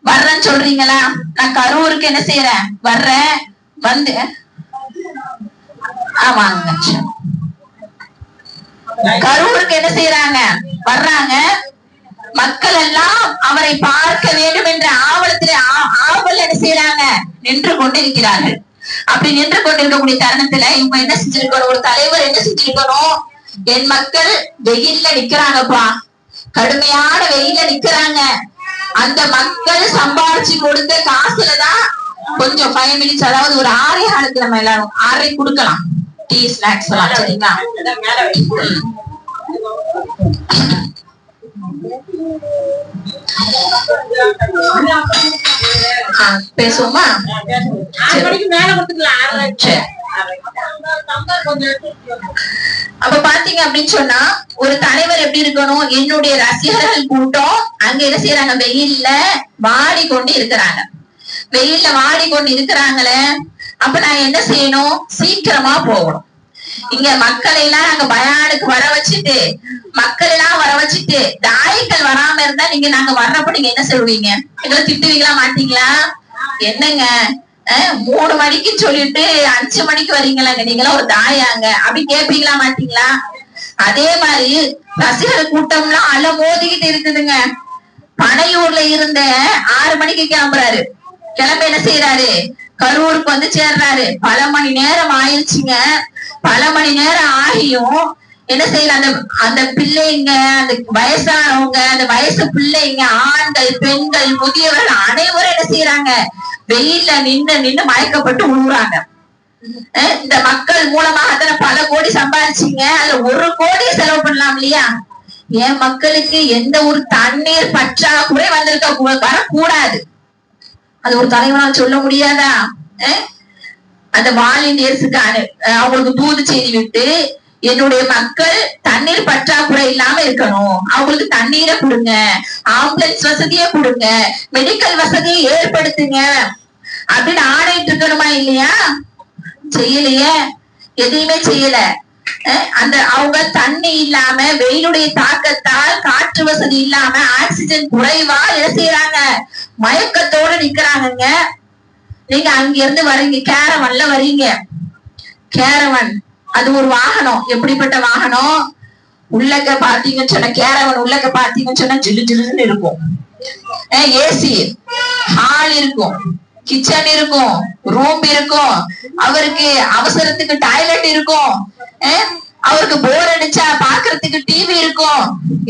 வர்றேன்னு சொல்றீங்களா? நான் கரூருக்கு என்ன செய்யறேன், வர்றேன், வந்து ஆமாங்க கரூருக்கு என்ன செய்யறாங்க, வர்றாங்க. மக்கள் எல்லாம் அவரை பார்க்க வேண்டும் என்ற ஆவலத்திலே ஆவல் என்ன செய்யறாங்க, நின்று கொண்டிருக்கிறார்கள். அப்படி நின்று கொண்டிருக்கக்கூடிய தருணத்துல இவங்க என்ன செஞ்சிருக்கணும், ஒரு தலைவர் என்ன செஞ்சிருக்கணும்? என் மக்கள் வெயில்ல நிக்கிறாங்கப்பா, கடுமையான வெயில்ல நிக்கிறாங்க. அந்த மக்கள் சம்பாதிச்சு கொடுத்த காசுலதான் கொஞ்சம் 5 மினிட்ஸ், அதாவது ஒரு 6 காலத்துல நம்ம எல்லாரும் 6 கொடுக்கலாம் டீ ஸ்நாக்ஸ் எல்லாம். சரிங்களா? பேசுவோமா? அப்ப பாத்தீங்க அப்படின்னு சொன்னா ஒரு தலைவர் எப்படி இருக்கணும்? என்னுடைய ரசிகர்கள் கூட்டம் அங்க என்ன செய்யறாங்க, வெயில்ல வாடிக்கொண்டு இருக்கிறாங்க. வெயில்ல வாடிக்கொண்டு இருக்கிறாங்களே, அப்ப நான் என்ன செய்யணும்? சீக்கிரமா போகணும். இங்க மக்களை எல்லாம் நாங்க பயானுக்கு வர வச்சுட்டு, மக்கள் எல்லாம் வர வச்சுட்டு தாய்கள் வராம இருந்தா நீங்க நாங்க வர்றப்ப நீங்க என்ன சொல்லுவீங்க? எங்களை திட்டுவீங்களா மாட்டீங்களா? என்னங்க 3 மணிக்கு சொல்லிட்டு 5 மணிக்கு வரீங்களாங்க, நீங்களாம் ஒரு தாயாங்க அப்படி கேட்பீங்களா மாட்டீங்களா? அதே மாதிரி ரசிகர் கூட்டம்லாம் அல மோதிக்கிட்டு இருக்குதுங்க. பனையூர்ல இருந்த 6 மணிக்கு கிளம்புறாரு, கிளம்ப என்ன செய்யறாரு, கரூருக்கு வந்து சேர்றாரு. பல மணி நேரம் ஆயிடுச்சுங்க. பல மணி நேரம் ஆகியும் என்ன செய்யல, அந்த பிள்ளைங்க, அந்த வயசானவங்க, அந்த வயசு பிள்ளைங்க, ஆண்கள், பெண்கள், முதியவர்கள் அனைவரும் என்ன செய்யறாங்க, வெயில்ல நின்று மயக்கப்பட்டு உழுவுறாங்க. இந்த மக்கள் மூலமாக அத்தனை பல கோடி சம்பாதிச்சீங்க, அதுல 1 கோடி செலவு பண்ணலாம் இல்லையா? என் மக்களுக்கு எந்த ஒரு தண்ணீர் பற்றாக்குறை வந்திருக்க வரக்கூடாது. அது ஒரு தலைவனால் சொல்ல முடியாதா? அந்த வாலண்டியர்ஸுக்கு அவங்களுக்கு தூது செய்தி விட்டு, என்னுடைய மக்கள் தண்ணீர் பற்றாக்குறை இல்லாம இருக்கணும், அவங்களுக்கு தண்ணீரை கொடுங்க, ஆம்புலன்ஸ் வசதியை கொடுங்க, மெடிக்கல் வசதியை ஏற்படுத்துங்க அப்படின்னு ஆணையிட்டு இருக்கணுமா இல்லையா? செய்யலையே, எதையுமே செய்யல. அந்த அவங்க தண்ணி இல்லாம, வெயிலுடைய தாக்கத்தால் காற்று வசதி இல்லாம, ஆக்சிஜன் குறைவா என்ன செய்யறாங்க, மயக்கத்தோட நிக்கிறாங்க. நீங்க அங்க இருந்து வரீங்க, கேரவன்ல வரீங்க. கேரவன் அது ஒரு வாகனம். எப்படிப்பட்ட வாகனம்? உள்ளக்க பாத்தீங்கன்னு சொன்ன கேரவன் உள்ளக்க பாத்தீங்கன்னு சொன்னா ஜிலு ஜிலுன்னு இருக்கும். ஏசி ஹால் இருக்கும், கிச்சன் இருக்கும், ரூம் இருக்கும், அவருக்கு அவசரத்துக்கு டாய்லெட் இருக்கும். அவருக்கு போர் அடிச்சா பாக்குறதுக்கு டிவி இருக்கும்,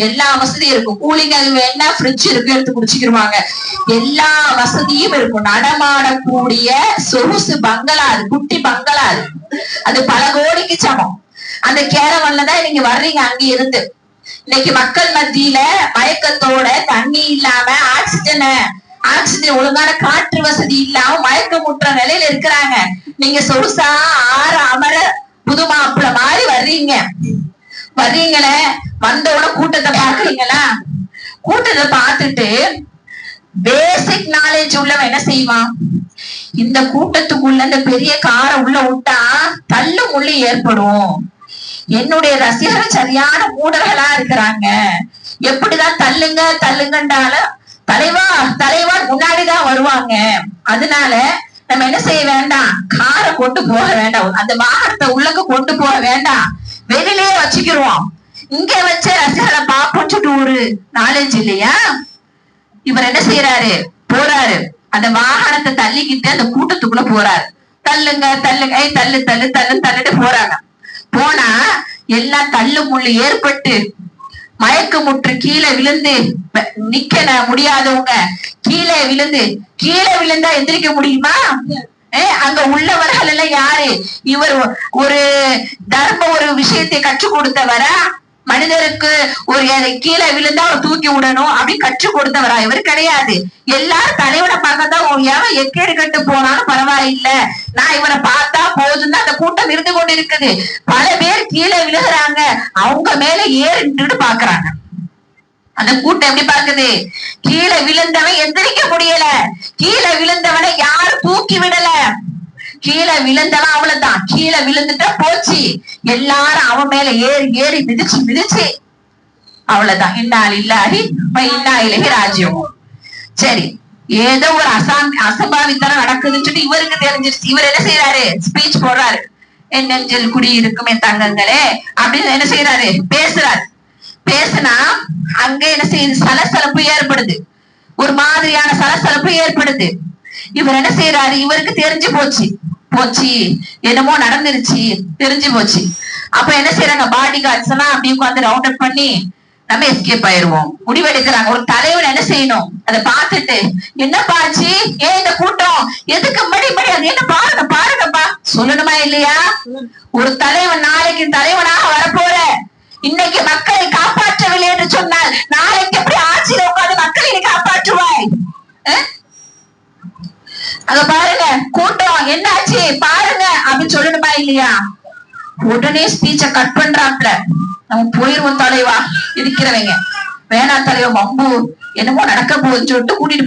எல்லா வசதியும் இருக்கும், கூலிங் அது வேணா ஃப்ரிட்ஜ் இருக்கு எடுத்து குடிச்சுக்கிருவாங்க, எல்லா வசதியும் இருக்கும். நடமாடக்கூடிய சொகுசு பங்களா, அது குட்டி பங்களா, அது பல கோடிக்கு சமம். அந்த கேரவன்லதான் நீங்க வர்றீங்க அங்க இருந்து. இன்னைக்கு மக்கள் மத்தியில மயக்கத்தோட, தண்ணி இல்லாம, ஆக்சிஜன் ஒழுங்கான காற்று வசதி இல்லாம மயக்கமுற்ற நிலையில இருக்கிறாங்க. நீங்க சொகுசா ஆற அமர புது மாப்பிள்ள மாதிரி வர்றீங்களே, வந்தோட கூட்டத்தை பாக்குறீங்களா? கூட்டத்தை பார்த்துட்டு பேசிக் நாலேஜ் உள்ளவன் என்ன செய்வான்? இந்த கூட்டத்துக்குள்ள இந்த பெரிய காரை உள்ள விட்டா தள்ளு முள்ளு ஏற்படும், என்னுடைய ரசிகர்கள் சரியான மூடர்களா இருக்கிறாங்க, எப்படிதான் தள்ளுங்கன்றாலும் தலைவா முன்னாடிதான் வருவாங்க, அதனால நம்ம என்ன செய்ய வேண்டாம், காரை கொண்டு போக வேண்டாம், அந்த வாகனத்தை உள்ளக்கு கொண்டு போக வேண்டாம், வெளியிலேயே வச்சுக்கிருவோம், இங்க வச்ச ரசிகர்களை பாப்போம் ஒரு நாலேஜ் இல்லையா? இவர் என்ன செய்யறாரு, போறாரு, அந்த வாகனத்தை தள்ளிக்கிட்டு அந்த கூட்டத்துக்குள்ள போறாரு. தள்ளுங்க தள்ளுட்டு போறாங்க. போனா எல்லாம் தள்ளு முள்ளு ஏற்பட்டு மயக்கமுற்று கீழே விழுந்து, நிக்க முடியாதவங்க கீழே விழுந்தா எந்திரிக்க முடியுமா? அங்க உள்ளவர்கள் எல்லாம் யாரு? இவர் ஒரு ஒரு விஷயத்தை கற்றுக் கொடுத்தவரா? மனிதருக்கு ஒரு கீழே விழுந்தா அவர் தூக்கி விடணும் அப்படி கற்றுக் கொடுத்தவரா? இவர் கிடையாது. எல்லாரும் தலைவனை பார்க்கத்தான் எவன் எக்கேடு கட்டு போனாலும் பரவாயில்ல, நான் இவனை பார்த்தா போதும் அந்த கூட்டம் இருந்து கொண்டு இருக்குது. பல பேர் கீழே விழுகிறாங்க, அவங்க மேல ஏறிட்டு பாக்குறாங்க. அந்த கூட்டம் எப்படி பாக்குது? கீழே விழுந்தவன் எந்திரிக்க முடியல, கீழே விழுந்தவனை யாரும் தூக்கி விடல, கீழே விழுந்தவன் அவ்வளவுதான், கீழே விழுந்துட்டா போச்சு, எல்லாரும் அவன் மேல ஏறி மிதிச்சு அவ்வளவுதான். இன்னால் இல்லாஹி இன்னா இலைஹி ராஜிஊன். சரி, ஏதோ ஒரு அசம்பாவித்தனம் நடக்குதுன்னு சொல்லி இவருக்கு தெரிஞ்சிருச்சு. இவர் என்ன செய்யறாரு? ஸ்பீச் போடுறாரு. என் நெஞ்சில் குடி இருக்கும் என் தங்கங்களே அப்படின்னு என்ன செய்யறாரு? பேசுனா அங்க என்ன செய்யுது? சலசலப்பு ஏற்படுது, ஒரு மாதிரியான சலசலப்பு ஏற்படுது. இவர் என்ன செய்யறாரு? இவருக்கு தெரிஞ்சு போச்சு என்னமோ நடந்துருச்சு, தெரிஞ்சு போச்சு. அப்ப என்ன செய்யறாங்க? பாடி கார்ட்ஸ் எல்லாம் அப்படி உட்காந்து ரவுண்ட் அப் பண்ணி நம்ம எஸ்கேப் ஆயிருவோம் முடிவெடுக்கிறாங்க. ஒரு தலைவன் என்ன செய்யணும்? அதை பார்த்துட்டு என்ன பாச்சு, ஏன் இந்த கூட்டம் எதுக்கு மடி அது என்ன பாருங்கப்பா சொல்லணுமா இல்லையா? ஒரு தலைவன் நாளைக்கு தலைவனாக வரப்போற, இன்னைக்கு மக்களை காப்பாற்றவில்லை என்று சொன்னால் நாளைக்கு எப்படி ஆட்சியில உட்காந்து மக்களை காப்பாற்றுவாய்? அங்க பாருங்க கூட்டம் என்னாச்சு பாருங்க அப்படின்னு சொல்லணுமா இல்லையா? உடனே ஸ்பீச்ச கட் பண்றாப்ல. நம்ம போயிருவோம் தலைவா, இருக்கிறவங்க வேணா தலைவா மம்பு என்னமோ நடக்க போகுதுன்னு சொல்லிட்டு கூட்டிட்டு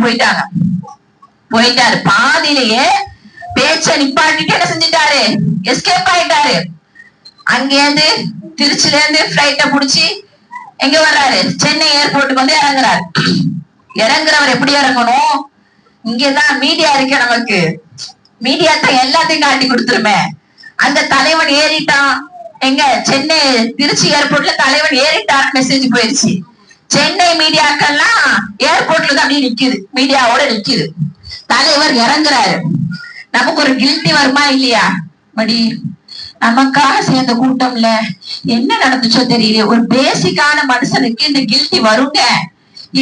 போயிட்டாரு. பாதியிலேயே பேச்ச நிப்பாட்டிட்டு என்ன செஞ்சிட்டாரு? எஸ்கேப் ஆயிட்டாரு. அங்கேருந்து திருச்சில இருந்து பிளைட்ட புடிச்சு எங்க வர்றாரு? சென்னை ஏர்போர்ட்டுக்கு வந்து இறங்குறாரு. இறங்குறவர் எப்படி இறங்கணும்? இங்கதான் மீடியா இருக்க, நமக்கு மீடியா தான் எல்லாத்தையும் காட்டி கொடுத்துருமே. அந்த தலைவன் ஏறிட்டான், எங்க சென்னை திருச்சி ஏர்போர்ட்ல தலைவன் ஏறிட்டான் மெசேஜ் போயிருச்சு. சென்னை மீடியாக்கெல்லாம் ஏர்போர்ட்ல தான் அப்படியே நிக்குது, மீடியாவோட நிக்குது. தலைவர் இறங்குறாரு. நமக்கு ஒரு கில்ட்டி வருமா இல்லையா? மடி நமக்காக சேர்ந்த கூட்டம்ல என்ன நடந்துச்சோ தெரியல. ஒரு பேசிக்கான மனுஷனுக்கு இந்த கில்ட்டி வருங்க.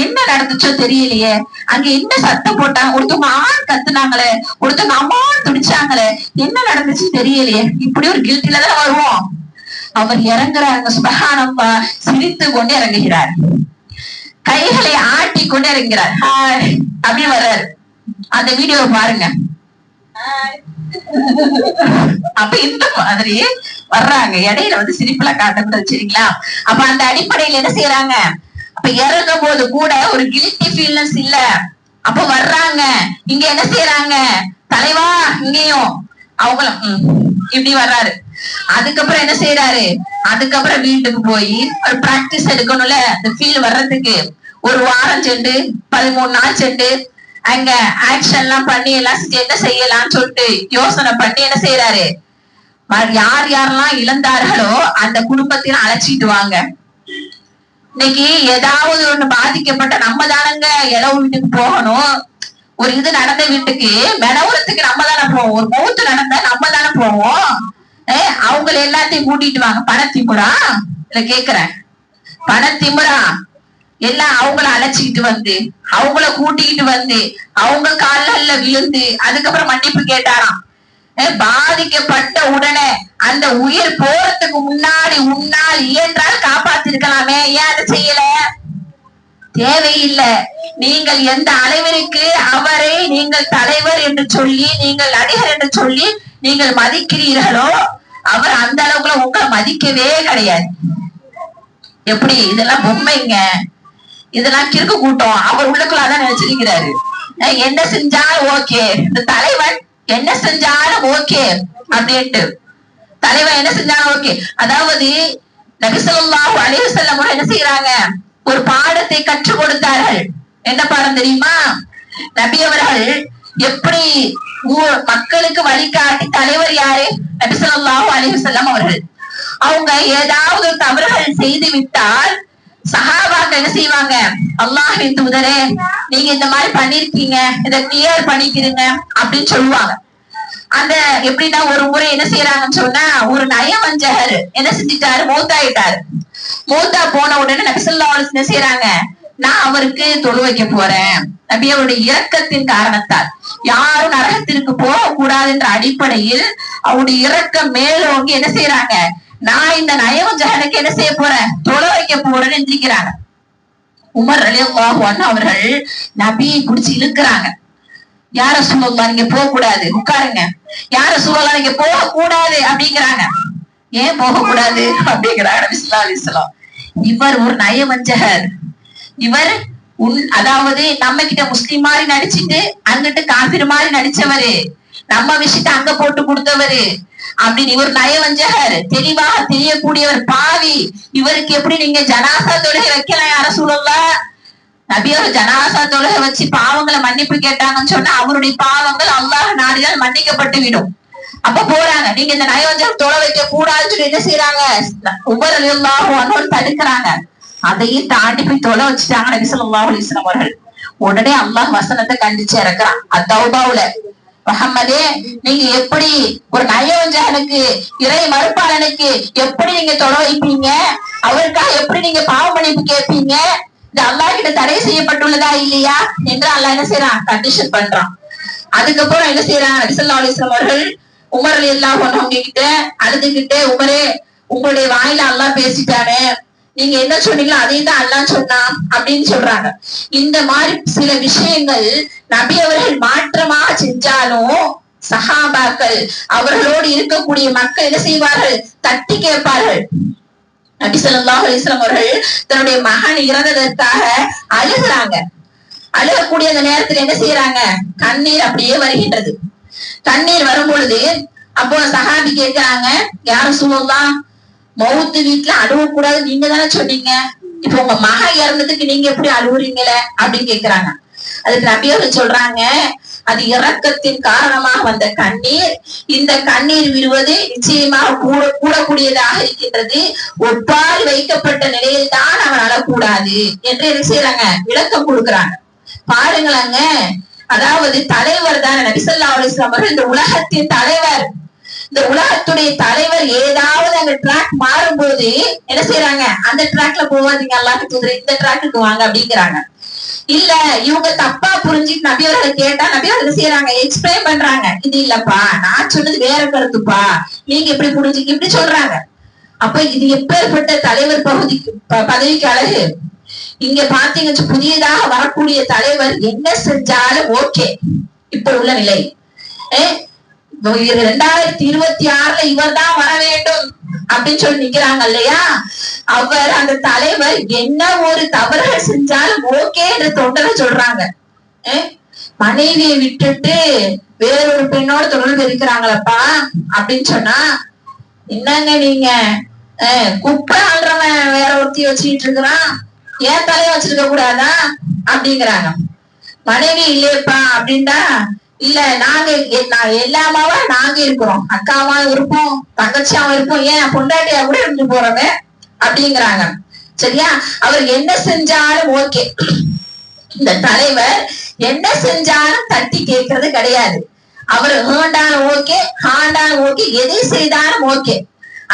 என்ன நடந்துச்சோ தெரியலையே. அங்க என்ன சத்தம் போட்டாங்க, ஒருத்தவங்க ஆண் கத்துனாங்களே, ஒருத்தவங்க அம்மான்னு துடிச்சாங்களே, என்ன நடந்துச்சு தெரியலையே. இப்படி ஒரு கில்ட்டில தான் வருவோம். அவர் இறங்குறாங்க, சுபஹானல்லா, சிரித்து கொண்டு இறங்குகிறார், கைகளை ஆட்டி கொண்டு இறங்குகிறார். அப்படி வர்றாரு. அந்த வீடியோவை பாருங்க. அப்ப இந்த மாதிரி வர்றாங்க. இடையில வந்து சிரிப்புல காட்டக்கூடாது, சரிங்களா? அப்ப அந்த அடிப்படையில என்ன செய்யறாங்க? அப்ப இறங்கும் போது கூட ஒரு கில்ட்டி ஃபீல்னஸ் இல்ல. அப்ப வர்றாங்க, இங்க என்ன செய்யறாங்க? தலைவா இங்கேயும் அவங்களும் இப்படி வர்றாரு. அதுக்கப்புறம் என்ன செய்யறாரு? அதுக்கப்புறம் வீட்டுக்கு போய் ஒரு பிராக்டிஸ் எடுக்கணும்ல, அந்த ஃபீல் வர்றதுக்கு ஒரு வாரம் சென்று 13 நாள் சென்று அங்க ஆக்ஷன் எல்லாம் பண்ணி எல்லாம் என்ன செய்யலாம்னு சொல்லிட்டு யோசனை பண்ணி என்ன செய்யறாரு? யார் யாரெல்லாம் இழந்தார்களோ அந்த குடும்பத்தையும் அழைச்சிட்டு வாங்க. இன்னைக்கு ஏதாவது ஒண்ணு பாதிக்கப்பட்ட நம்ம தானங்க இளவு வீட்டுக்கு போகணும். ஒரு இது நடந்த வீட்டுக்கு மெனவுறத்துக்கு நம்ம தானே போவோம். ஒரு மௌத்து நடந்தா நம்ம தானே போவோம். அவங்கள எல்லாத்தையும் கூட்டிட்டு வாங்க. பணத்திமுறா இல்ல கேக்குறேன், பணத்திமுறா எல்லாம் அவங்கள அழைச்சிக்கிட்டு வந்து அவங்கள கூட்டிக்கிட்டு வந்து அவங்க கால்ல விழுந்து அதுக்கப்புறம் மன்னிப்பு கேட்டாராம். பாதிக்கப்பட்ட உடனே அந்த உயிர் போறதுக்கு முன்னாடி உன்னால் இயன்றால் காப்பாத்திருக்கலாமே, ஏன் அதை செய்யல? தேவையில்லை. நீங்கள் எந்த அளவிற்கு அவரை நீங்கள் தலைவர் என்று சொல்லி, நீங்கள் நடிகர் என்று சொல்லி நீங்கள் மதிக்கிறீர்களோ அவர் அந்த அளவுக்குள்ள உங்களை மதிக்கவே கிடையாது. எப்படி? இதெல்லாம் பொம்மைங்க, இதெல்லாம் கிறுக்கு கூட்டம். அவர் உள்ளுக்குள்ளாதான் நினைச்சிருக்கிறாரு. என்ன செஞ்சாலும் ஓகே, இந்த தலைவன் என்ன செஞ்சாலும் ஓகே அப்படின்ட்டு. தலைவன் என்ன செஞ்சாலும் ஓகே. அதாவது நபி ஸல்லல்லாஹு அலைஹி வஸல்லம் என்ன செய்யறாங்க? ஒரு பாடத்தை கற்றுக் கொடுத்தார்கள். என்ன பாடம் தெரியுமா? நபி அவர்கள் எப்படி மக்களுக்கு வழிகாட்டி தலைவர் யாரு? நபி ஸல்லல்லாஹு அலைஹி வஸல்லம் அவர்கள். அவங்க ஏதாவது தவறுகள் செய்து விட்டால் சஹாபாக்கள் என்ன செய்வாங்க? அல்லாஹ்வின் தூதரே, நீங்க இந்த மாதிரி பண்ணிருக்கீங்க, இதை கிளியர் பண்ணிக்கிறீங்க அப்படின்னு சொல்லுவாங்க. அந்த எப்படின்னா ஒரு முறை என்ன செய்யறாங்கன்னு சொன்னா, ஒரு நயவஞ்சகர் என்ன செஞ்சிட்டாரு? மூத்தாயிட்டாரு. மூத்தா போன உடனே நபி ஸல்லல்லாஹு அலைஹி வஸல்லம் என்ன செய்யறாங்க? நான் அவருக்கு தொழு வைக்க போறேன். நபி அவருடைய இரக்கத்தின் காரணத்தால் யாரும் நரகத்திற்கு போக கூடாது என்ற அடிப்படையில் அவருடைய இரக்கம் மேலோங்கி என்ன செய்யறாங்க? நான் இந்த நயவஞ்சகனுக்கு என்ன செய்ய போறேன்? தொழு வைக்க போறேன்னு எந்திரிக்கிறாங்க. உமர் ரலியல்லாஹு அன்ஹு அவர்கள் நபியை குடிச்சு இழுக்கிறாங்க. யார ரசூலுல்லாஹ், நீங்க போக கூடாது, உட்காருங்க. யார ரசூலுல்லாஹ், நீங்க போக கூடாது அப்படிங்கிறாங்க. ஏன் போக கூடாது அப்படிங்கிறாங்க நபி ஸல்லல்லாஹு அலைஹி வஸல்லம். இவர் ஒரு நயவஞ்சகர். இவர் அதாவது நம்ம கிட்ட முஸ்லிம் மாதிரி நடிச்சிட்டு அங்கிட்டு காபிர் மாதிரி நடிச்சவரு, நம்ம விஷயத்த அங்க போட்டு கொடுத்தவரு அப்படின்னு இவர் நயவஞ்சகர், தெளிவாக தெரியக்கூடியவர், பாவி. இவருக்கு எப்படி நீங்க ஜனாசா தொழுகை வைக்கலாம்? யார ரசூலுல்லாஹ், நபி அவர் ஜனாசா தொழுகை வச்சு பாவங்களை மன்னிப்பு கேட்டாங்கன்னு சொன்னா அவருடைய பாவங்கள் அல்லாஹ் நாடினால் மன்னிக்கப்பட்டு விடும். அப்ப போறாங்க, நீங்க இந்த நயவஞ்சகர் தொலை வைக்க கூடாதுன்னு சொல்லி என்ன செய்யறாங்க? உமர் ரலியல்லாஹு அன்ஹு தடுக்கிறாங்க. அதையும் தாண்டி போய் தொலை வச்சுட்டாங்க நபி ஸல்லல்லாஹு அலைஹி வஸல்லம் அவர்கள். உடனே அல்லாஹ் வசனத்தை கண்டிச்சு இறக்குறான் அத்தௌபாவுல, முஹம்மதே, நீங்க எப்படி ஒரு நயவஞ்சகனுக்கு, இறை மறுப்பாளனுக்கு எப்படி நீங்க தொலை வைப்பீங்க? அவருக்காக எப்படி நீங்க பாவ மன்னிப்பு கேட்பீங்க? இது அல்லாஹ் கிட்ட தடை செய்யப்பட்டுள்ளதா இல்லையா என்று அல்லாஹ் என்ன செய்யறான்? கண்டிஷன் பண்றான். அதுக்கப்புறம் என்ன செய்யறாங்க? நபி ஸல்லல்லாஹு அலைஹி வஸல்லம் அவர்கள் உமர் ரலியல்லாஹு அன்ஹு கிட்ட அழுதுகிட்டே, உமரே, உங்களுடைய வாயில அல்லாஹ் பேசிட்டானே, நீங்க என்ன சொன்னீங்களோ அதையும் தான் அல்லாஹ் சொன்னான் அப்படின்னு சொல்றாங்க. இந்த மாதிரி சில விஷயங்கள் நபி அவர்கள் மாற்றமாக செஞ்சாலும் சஹாபாக்கள் அவர்களோடு இருக்கக்கூடிய மக்கள் என்ன செய்வார்கள்? தட்டி கேட்பார்கள். நபி ஸல்லல்லாஹு அலைஹி வஸல்லம் அவர்கள் தன்னுடைய மகன் இறந்ததற்காக அழுகுறாங்க. அழுகக்கூடிய அந்த நேரத்துல என்ன செய்யறாங்க? கண்ணீர் அப்படியே வருகின்றது. கண்ணீர் வரும் பொழுது அப்போ சஹாபி கேட்கிறாங்க, யார ரசூலுல்லாஹ், மௌத்து வீட்டுல அழுவக்கூடாது நீங்க தானே சொன்னீங்க, இப்ப உங்க மகன் இறந்ததுக்கு நீங்க எப்படி அழுவுறீங்களே அப்படின்னு கேக்குறாங்க. அதுக்கு நபி அவர்கள் சொல்றாங்க, அது இரக்கத்தின் காரணமாக வந்த கண்ணீர். இந்த கண்ணீர் விடுவது நிச்சயமாக கூடக்கூடியதாக இருக்கின்றது. ஒப்பால் வைக்கப்பட்ட நிலையில் தான் அவன் அழக்கூடாது என்று என்ன செய்யறாங்க? விளக்கம் கொடுக்குறாங்க. பாருங்களாங்க, அதாவது தலைவர் தானே நபி ஸல்லல்லாஹு அலைஹி வஸல்லம் அவர்கள், இந்த உலகத்தின் தலைவர். இந்த உலகத்துடைய தலைவர் ஏதாவது அந்த ட்ராக் மாறும்போது என்ன செய்யறாங்க? அந்த ட்ராக்ல போவாதீங்க, அல்லாஹ்வுக்கு தூதரே, இந்த ட்ராக்குக்கு வாங்க அப்படிங்கிறாங்க. இல்ல இவங்க தப்பா புரிஞ்சுட்டு நபி அவர்களை கேட்டா நபி அவர்கள் செய்யறாங்க, எக்ஸ்பிளைன் பண்றாங்க, இது இல்லப்பா, நான் சொன்னது வேற கருத்துப்பா, நீங்க எப்படி புரிஞ்சுக்க இப்படி சொல்றாங்க. அப்ப இது எப்பேற்பட்ட தலைவர் பதவிக்கு அழகு. இங்க பாத்தீங்க, புதியதாக வரக்கூடிய தலைவர் என்ன செஞ்சாலும் ஓகே. இப்ப உள்ள நிலை 2026 இவர் தான் வர வேண்டும் அப்படின்னு சொல்லி நிக்கிறாங்க இல்லையா? அவர் அந்த தலைவர் என்ன ஒரு தவறுகள் செஞ்சாலும் ஓகே என்று தொண்டரை சொல்றாங்க. மனைவியை விட்டுட்டு வேறொரு பெண்ணோட தொடர்பு இருக்கிறாங்களப்பா அப்படின்னு சொன்னா, என்னங்க நீங்க குப்பை ஆள்றவன் வேற ஒருத்தி வச்சுக்கிட்டு இருக்கிறான், ஏன் தலைய வச்சிருக்க கூடாதா அப்படிங்கிறாங்க. மனைவி இல்லையப்பா அப்படின்டா, இல்ல நாங்க எல்லாமாவா நாங்க இருக்கிறோம், அக்காவா இருப்போம், தங்கச்சியாவும் இருப்போம், ஏன் பொண்டாட்டியா கூட இருந்து போறோமே அப்படிங்கிறாங்க. சரியா? அவர் என்ன செஞ்சாலும் ஓகே. இந்த தலைவர் என்ன செஞ்சாலும் தட்டி கேட்கறது கிடையாது. அவர் ஹேண்டாலும் ஓகே, ஹாண்டாலும் ஓகே, எதை செய்தாலும் ஓகே.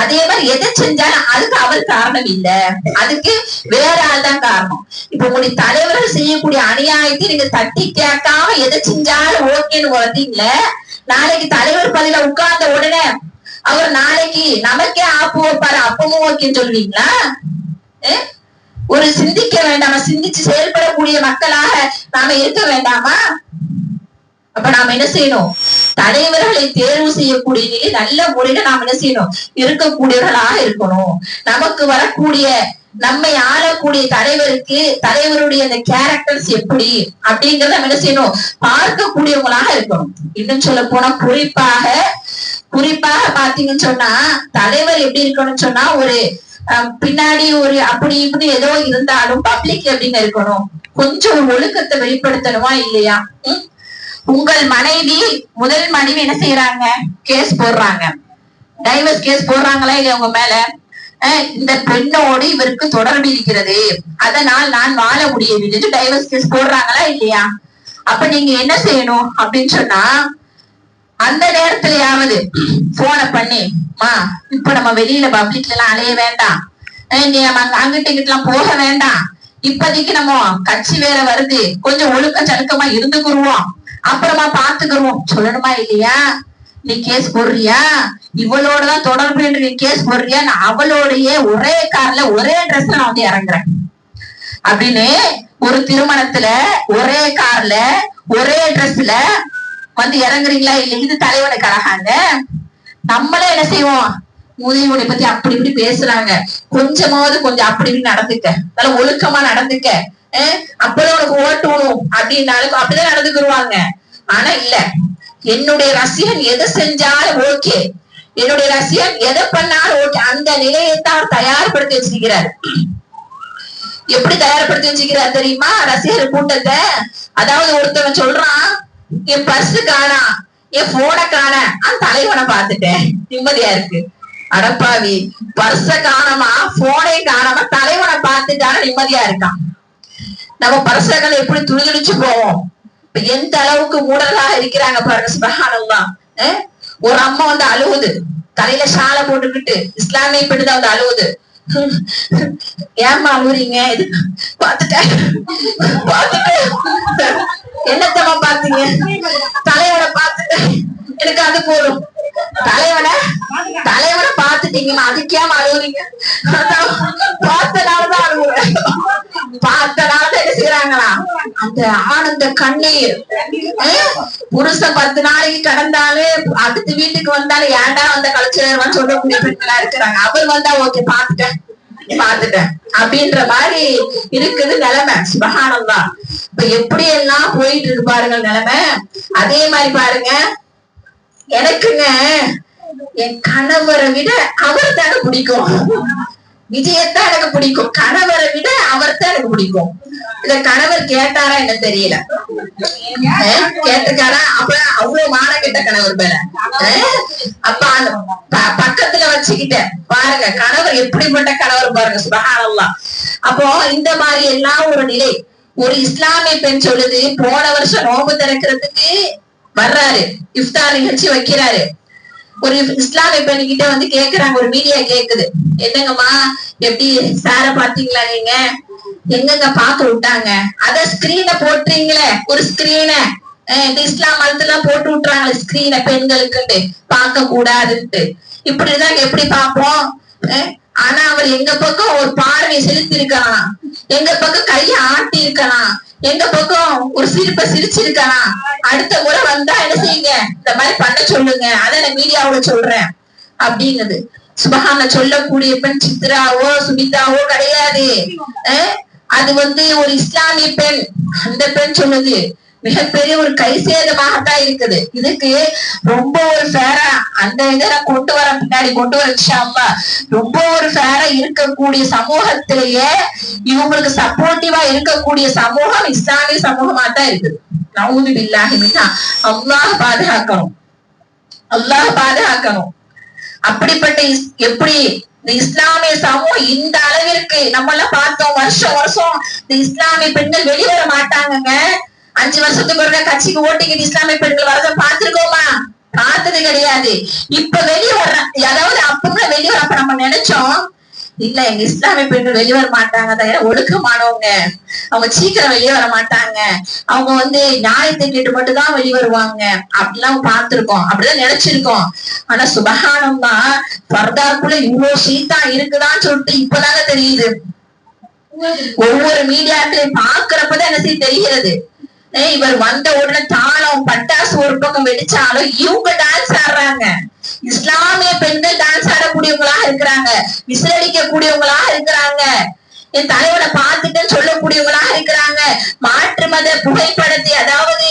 அதே மாதிரி எதை செஞ்சாலும் அதுக்கு அவர் காரணம் இல்ல, அதுக்கு வேற ஆள் தான் காரணம். இப்ப உங்களுடைய தலைவர்கள் செய்யக்கூடிய அநியாயத்தை நீங்க தட்டி கேட்காம எதை செஞ்சாலும் ஓகேன்னு வந்தீங்கள, நாளைக்கு தலைவர் பதில உட்கார்ந்த உடனே அவர் நாளைக்கு நமக்கே ஆப்பு வைப்பாரு, அப்பவும் ஓகேன்னு சொல்லுவீங்களா? ஒரு சிந்திக்க வேண்டாமா? சிந்திச்சு செயல்படக்கூடிய மக்களாக நாம இருக்க வேண்டாமா? அப்ப நாம என்ன செய்யணும்? தலைவர்களை தேர்வு செய்யக்கூடிய நல்ல முறையில நாம என்ன செய்யணும்? இருக்கக்கூடியவர்களாக இருக்கணும். நமக்கு வரக்கூடிய நம்மை ஆளக்கூடிய தலைவருக்கு தலைவருடைய அந்த கேரக்டர்ஸ் எப்படி அப்படிங்கறத நம்ம என்ன செய்யணும்? பார்க்கக்கூடியவங்களாக இருக்கணும். இன்னும் சொல்ல போனா குறிப்பாக பாத்தீங்கன்னு சொன்னா தலைவர் எப்படி இருக்கணும்னு சொன்னா, ஒரு பின்னாடி ஒரு அப்படி இப்படி ஏதோ இருந்தாலும் பப்ளிக் எப்படின்னு இருக்கணும், கொஞ்சம் ஒழுக்கத்தை வெளிப்படுத்தணுமா இல்லையா? உங்கள் மனைவி, முதல் மனைவி என்ன செய்யறாங்க? கேஸ் போடுறாங்க, டைவர்ஸ் கேஸ் போடுறாங்களா இல்லையா உங்க மேல? இந்த பெண்ணோடு இவருக்கு தொடர்பு இருக்கிறது, அதனால் நான் வாழ முடியவில்லை, டைவர்ஸ் கேஸ் போடுறாங்களா இல்லையா? அப்ப நீங்க என்ன செய்யணும் அப்படின்னு சொன்னா, அந்த நேரத்திலயாவது போன பண்ணி, இப்ப நம்ம வெளியில பப்ளிக்ல எல்லாம் அலைய வேண்டாம், அங்கிட்ட இங்கிட்ட எல்லாம் போக வேண்டாம், இப்போதைக்கு நம்ம கட்சி வேற வருது, கொஞ்சம் ஒழுக்க சடுக்கமா இருந்துக்குருவோம், அப்புறமா பாத்துக்குருவோம் சொல்லணுமா இல்லையா? நீ கேஸ் போடுறியா, இவளோடதான் தொடர்பு என்று நீ கேஸ் போடுறியா, நான் அவளோடைய ஒரே கார்ல ஒரே ட்ரெஸ்ல நான் வந்து இறங்குறேன் அப்படின்னு ஒரு திருமணத்துல ஒரே கார்ல ஒரே ட்ரெஸ்ல வந்து இறங்குறீங்களா இல்ல? இது தலைவனுக்கு அழகாங்க. நம்மளே என்ன செய்வோம்? உதவியை பத்தி அப்படி இப்படி பேசுறாங்க, கொஞ்சமாவது கொஞ்சம் அப்படி இப்படி நடந்துக்க, நல்லா ஒழுக்கமா நடந்துக்க, அப்பதான் உனக்கு ஓட்டணும் அப்படின்னாலும் அப்படிதான் நடந்துக்குருவாங்க. ஆனா இல்ல, என்னுடைய ரசிகன் எதை செஞ்சாலும் ஓகே, என்னுடைய ரசிகன் எதை பண்ணாலும் ஓகே, அந்த நிலையத்தான் தயார்படுத்தி வச்சிருக்கிறார். எப்படி தயார்படுத்தி வச்சுக்கிறார் தெரியுமா? ரசிகர் கூட்டத்தை. அதாவது ஒருத்தவன் சொல்றான், என் பர்ஸ் காணா, என் போன காண, அந்த தலைவனை பார்த்துட்டேன், நிம்மதியா இருக்கு. அடப்பாவி, பர்ஸ காணமா போனை காணாம தலைவனை பார்த்துட்டான நிம்மதியா இருக்கான். நம்ம பர்சகளை எப்படி துணிதுடிச்சு போவோம். எந்த அளவுக்கு மூடர்களாக இருக்கிறாங்க பாருங்க. சுபஹானல்லாஹ். ஒரு அம்மா வந்து அழுவுது, தலையில ஷாலை போட்டுக்கிட்டு, இஸ்லாமிய பெண்ணுதான் வந்து அழுவுது. ஏமா அழுவுறீங்க? இது பாத்துட்டேன் என்னத்தமா பாத்தீங்க? தலைவனை பாத்துட்டேன், எனக்கு அது போதும். தலைவனை பாத்துட்டீங்கம்மா, அதுக்கேமா அழுவுறீங்க? பார்த்தனாலதான் அழுவுறேன், பார்த்தனாலதான் என்ன செய்யறாங்களா அந்த ஆனந்த கண்ணீர். புருஷன் 10 நாளைக்கு கடந்தாலே அடுத்த வீட்டுக்கு வந்தாலும் ஏன்டா வந்த கலைச்சல் சொல்லக்கூடிய பெண்களா இருக்கிறாங்க. அவர் வந்தா ஓகே, பாத்துட்டேன் அப்படின்ற மாதிரி இருக்குது நிலைமை. சுபஹானல்லாஹ். இப்ப எப்படி எல்லாம் போயிட்டு இருக்கு பாருங்க நிலைமை. அதே மாதிரி பாருங்க, எனக்குங்க என் கணவரை விட அவர் தானே பிடிக்கும், விஜயத்தான் எனக்கு பிடிக்கும், கணவரை விட அவர் தான் எனக்கு பிடிக்கும். இந்த கணவர் கேட்டாரா என்ன தெரியல, கேட்டுக்காரா? அப்ப அவ்வளவு மானம் கிட்ட கணவர் மேல. அப்ப அந்த பக்கத்துல வச்சுக்கிட்ட பாருங்க கணவர் எப்படிப்பட்ட கணவர் பாருங்க. சுபஹானல்லாஹ். அப்போ இந்த மாதிரி எல்லாம் ஒரு நிலை. ஒரு இஸ்லாமிய பெண் சொல்லுது, போன வருஷம் நோம்பு திறக்கிறதுக்கு வர்றாரு, இஃப்தார் நிகழ்ச்சி வைக்கிறாரு. ஒரு இஸ்லாமிய பெண் கிட்ட வந்து கேக்குறாங்க, ஒரு மீடியா கேக்குது, என்னங்கம்மா எப்படி சார பாத்தீங்களா நீங்க? எங்கங்க பாக்க விட்டாங்க? அத ஸ்கிரீன போட்டுறீங்களே, ஒரு ஸ்கிரீன இந்த இஸ்லாம் மதத்துல போட்டு விட்டுறாங்களே ஸ்கிரீன, பெண்களுக்கு பார்க்க கூடாதுன்ட்டு. இப்படிதான் எப்படி பார்ப்போம்? ஆனா அவர் எங்க பக்கம் ஒரு பார்வை செலுத்தி இருக்கலாம், எங்க பக்கம் கைய ஆட்டி இருக்கலாம், எங்க பக்கம் ஒரு சிரிப்பை சிரிச்சிருக்கலாம். அடுத்த முறை வந்தா என்ன செய்யுங்க, இந்த மாதிரி பண்ண சொல்லுங்க, அதை நான் மீடியாவோட சொல்றேன் அப்படிங்குது. சுபஹான சொல்லக்கூடிய பெண் சித்ராவோ சுமிதாவோ கிடையாது. அது வந்து ஒரு இஸ்லாமிய பெண். அந்த பெண் சொல்லுது, மிகப்பெரிய ஒரு கை சேதமாகத்தான் இருக்குது. இதுக்கு ரொம்ப ஒரு ஃபேரா அந்த இதை கொண்டு வர பின்னாடி கொண்டு வர இன்ஷா ரொம்ப ஒரு ஃபேரா இருக்கக்கூடிய சமூகத்திலேயே இவங்களுக்கு சப்போர்ட்டிவா இருக்கக்கூடிய சமூகம் இஸ்லாமிய சமூகமா தான் இருக்குது. நவுது பில்லாஹி மின்னா. அல்லாஹ் பாதுகாக்கணும், அல்லாஹ் பாதுகாக்கணும். அப்படிப்பட்ட எப்படி இந்த இஸ்லாமிய சமூகம் இந்த அளவிற்கு நம்ம எல்லாம் பார்த்தோம், வருஷம் வருஷம் இந்த இஸ்லாமிய பெண்கள் வெளிவர மாட்டாங்கங்க. 5 வருஷத்துக்கு ஒரு கட்சிக்கு ஓட்டிக்கிட்டு இஸ்லாமிய பெண்கள் வரத பார்த்திருக்கோமா? பார்த்தது கிடையாது. இப்ப வெளியே வர்ற, அதாவது அப்பவும் வெளியே வரப்ப நம்ம நினைச்சோம், இல்ல எங்க இஸ்லாமிய பெண்கள் வெளியே வர மாட்டாங்க, ஒழுக்கமானவங்க, அவங்க சீக்கிரம் வெளியே வர மாட்டாங்க, அவங்க நியாயத்தை கேட்டு மட்டும் தான் வெளியே வருவாங்க அப்படிலாம் பார்த்திருக்கோம், அப்படிதான் நினைச்சிருக்கோம். ஆனா சுபஹானல்லா, பர்தாக்குள்ள இவ்வளவு சீத்தா இருக்குதான்னு சொல்லிட்டு இப்பதாங்க தெரியுது. ஒவ்வொரு மீடியாக்களையும் பாக்குறப்பதான் என்ன தெரிகிறது. இவர் வந்த உடனே தாளம் பட்டாசு ஒரு பக்கம் வெடிச்சாலும் இவங்க டான்ஸ் ஆடுறாங்க. இஸ்லாமிய பெண்கள் டான்ஸ் ஆடக்கூடியவங்களா இருக்கிறாங்க, விசிலடிக்க கூடியவங்களா இருக்கிறாங்க, என் தலைவனை பார்த்துட்டு சொல்லக்கூடியவங்களா இருக்கிறாங்க. மாற்று மத புகைப்படத்தை, அதாவது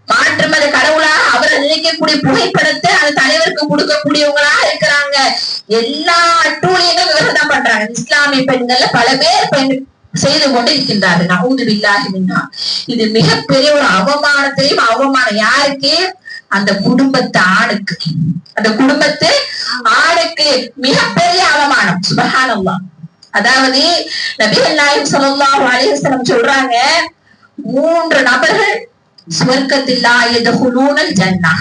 மாற்று மத கடவுளா அவரை நினைக்கக்கூடிய புகைப்படத்தை அந்த தலைவருக்கு கொடுக்கக்கூடியவங்களா இருக்கிறாங்க. எல்லா அட்டூழியங்களும் இவர்கள் தான் பண்றாங்க. இஸ்லாமிய பெண்கள்ல பல பேர் செய்து கொண்டு இருக்கின்றார்கள். நஊது பில்லாஹி மின்ஹா. இது மிகப்பெரிய ஒரு அவமானத்தையும், அவமானம் யாருக்கு? அந்த குடும்பத்து ஆணுக்கு, அந்த குடும்பத்து ஆணுக்கு மிகப்பெரிய அவமானம். சுப்ஹானல்லாஹ். அதாவது நபிகள் நாயகம் ஸல்லல்லாஹு அலைஹி வஸல்லம் சொல்றாங்க, 3 நபர்கள் சுவர்க்கத்தில் லா யதுகுலூனல் ஜன்னah,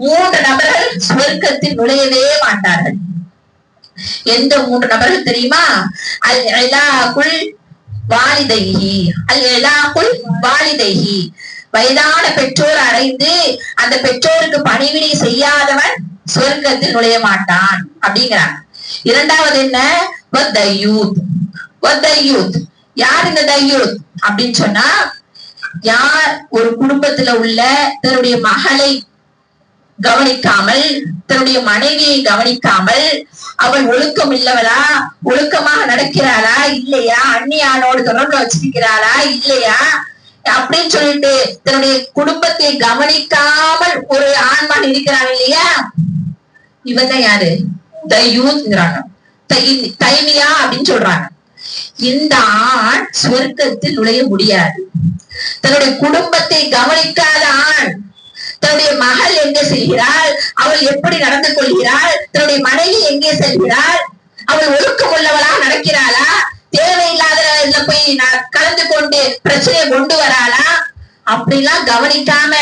3 நபர்கள் சுவர்க்கத்தில் நுழையவே மாட்டார்கள். எந்த 3 நபர்கள் தெரியுமா? அல் இலாகுல் வாலிதைஹி, அல் இலாகுல் வாலிதைஹி, வயதான பெற்றோர் அடைந்து அந்த பெற்றோருக்கு பணிவிடை செய்யாதவன் சுவர்க்கத்தில் நுழைய மாட்டான் அப்படிங்கிறாங்க. இரண்டாவது என்ன? வத்தயூத். வத்தயூத் யார்? இந்த தயூத் அப்படின்னு சொன்னா, யார் ஒரு குடும்பத்துல உள்ள தன்னுடைய மகளை கவனிக்காமல், தன்னுடைய மனைவியை கவனிக்காமல், அவள் ஒழுக்கம் இல்லவளா, ஒழுக்கமாக நடக்கிறாளா இல்லையா, அந்நியானோடு தொடர்பு வச்சிருக்கிறாளா இல்லையா அப்படின்னு சொல்லிட்டு தன்னுடைய குடும்பத்தை கவனிக்காமல் ஒரு ஆண்மகன் இருக்கிறான் இல்லையா, இவன் தான் யாரு? தயூத்ங்கிறாங்க, தைமியா அப்படின்னு சொல்றாங்க. இந்த ஆண் சுவர்க்கத்தில் நுழைய முடியாது. தன்னுடைய குடும்பத்தை கவனிக்காத ஆண், தன்னுடைய மகள் எங்கே செல்கிறாள், அவள் எப்படி நடந்து கொள்கிறாள், தன்னுடைய மனைவி எங்கே செல்கிறாள், அவள் ஒழுக்கம் உள்ளவளா நடக்கிறாளா, தேவையில்லாத போய் கலந்து கொண்டு பிரச்சனையை கொண்டு வராளா, அப்படிலாம் கவனிக்காம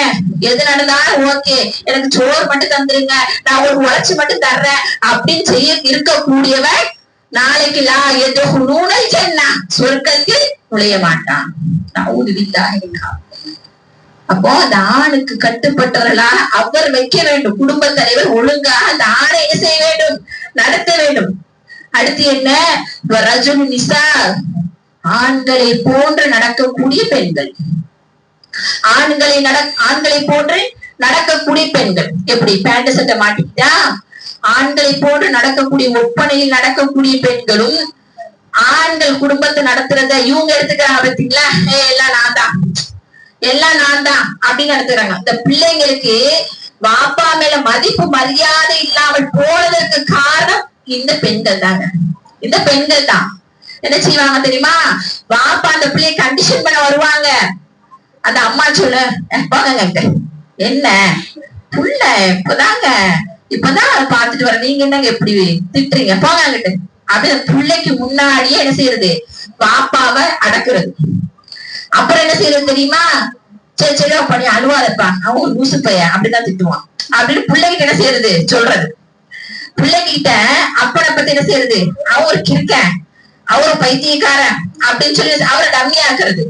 எது நடந்தாலும் ஓகே, எனக்கு சோறு மட்டும் தந்துருங்க, நான் உங்களுக்கு உழைச்சு மட்டும் தர்றேன் அப்படின்னு செய்ய இருக்கக்கூடியவன் நாளைக்கு லா யதுகுலூனல் ஜன்னah, சொர்க்கத்தில் நுழைய மாட்டான். நஊது பில்லாஹி மின்ஹா. அப்போ அந்த ஆணுக்கு கட்டுப்பட்டவர்களா அவர் வைக்க வேண்டும். குடும்ப தலைவர் ஒழுங்காக அந்த ஆணை என்ன செய்ய வேண்டும்? நடத்த வேண்டும். அடுத்து என்ன? ரஜுல் நிசா, ஆண்களை போன்று நடக்கக்கூடிய பெண்கள். ஆண்களை போன்று நடக்கக்கூடிய பெண்கள் எப்படி? பேண்ட் சட்டை மாட்டிக்கிட்டா ஆண்களை போன்று நடக்கக்கூடிய, ஒப்பனையில் நடக்கக்கூடிய பெண்களும், ஆண்கள் குடும்பத்தை நடத்துறத இவங்க எடுத்துக்கிறாங்க பார்த்தீங்களா, எல்லாம் நான் தான், எல்லாம் நான் தான் அப்படின்னு நடத்துறாங்க. இந்த பிள்ளைங்களுக்கு வாப்பா மேல மதிப்பு மரியாதை இல்லாமல் போனதற்கு காரணம் இந்த பெண்கள் தாங்க. இந்த பெண்கள் தான் என்ன செய்வாங்க தெரியுமா? வாப்பா அந்த பிள்ளைய கண்டிஷன் பண்ண வருவாங்க. அந்த அம்மா சொல்ல, போங்க, என்ன புள்ள இப்பதான் பாத்துட்டு வர, நீங்க என்னங்க எப்படி திட்டுறீங்க, போங்க அப்படி பிள்ளைக்கு முன்னாடியே என்ன செய்யறது? பாப்பாவை அடக்குறது. அப்புறம் என்ன செய்யறது தெரியுமா? சரி சரி பண்ணி அழுவாதப்பா, அவன் லூசு பையன் அப்படிதான் திட்டுவான் அப்படின்னு பிள்ளைகிட்ட என்ன செய்யறது? சொல்றது. பிள்ளைகிட்ட அப்பனை பத்தி என்ன செய்யறது? அவன் ஒரு கிறுக்கன், அவரு பைத்தியக்காரன் அப்படின்னு சொல்லி அவரை டம்மியாக்குறது.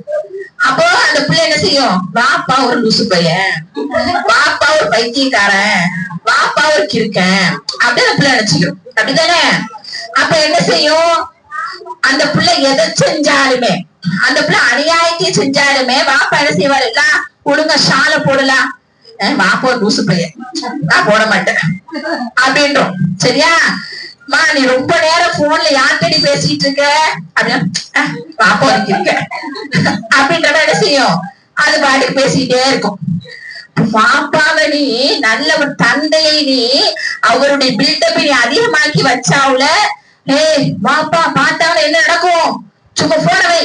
அப்போ அந்த பிள்ளை என்ன செய்யும்? வாப்பா ஒரு லூசு பையன், வாப்பா ஒரு பைத்தியக்காரன், வாப்பா ஒரு கிறுக்கன் அப்படின்னு அந்த பிள்ளை நினைச்சுக்கும். அப்படித்தானே? அப்ப என்ன செய்யும்? அந்த பிள்ளை எதை செஞ்சாலுமே, அந்த பிள்ளை அநியாயத்தை செஞ்சாலுமே வாப்பா என்ன செய்வாரு? எல்லாம் ஒழுங்கா ஷால போடலாம், வாப்பா ஒரு லூசு பையன், நான் போட மாட்டேன் அப்படின்றோம். சரியா? மா நீ ரொம்ப நேரம் போன்ல யார்கிட்ட பேசிட்டு இருக்க அப்படின்னா, பாப்பா இருக்க அப்படின்ற என்ன செய்யும்? அது பாட்டுக்கு பேசிக்கிட்டே இருக்கும். பாப்பாவை நீ நல்ல ஒரு தந்தையை நீ அவருடைய பில்டப்பை நீ அதிகமாக்கி வச்சாவுல, வாப்பா பார்த்தாவன என்ன நடக்கும்? சும்மா போனவை,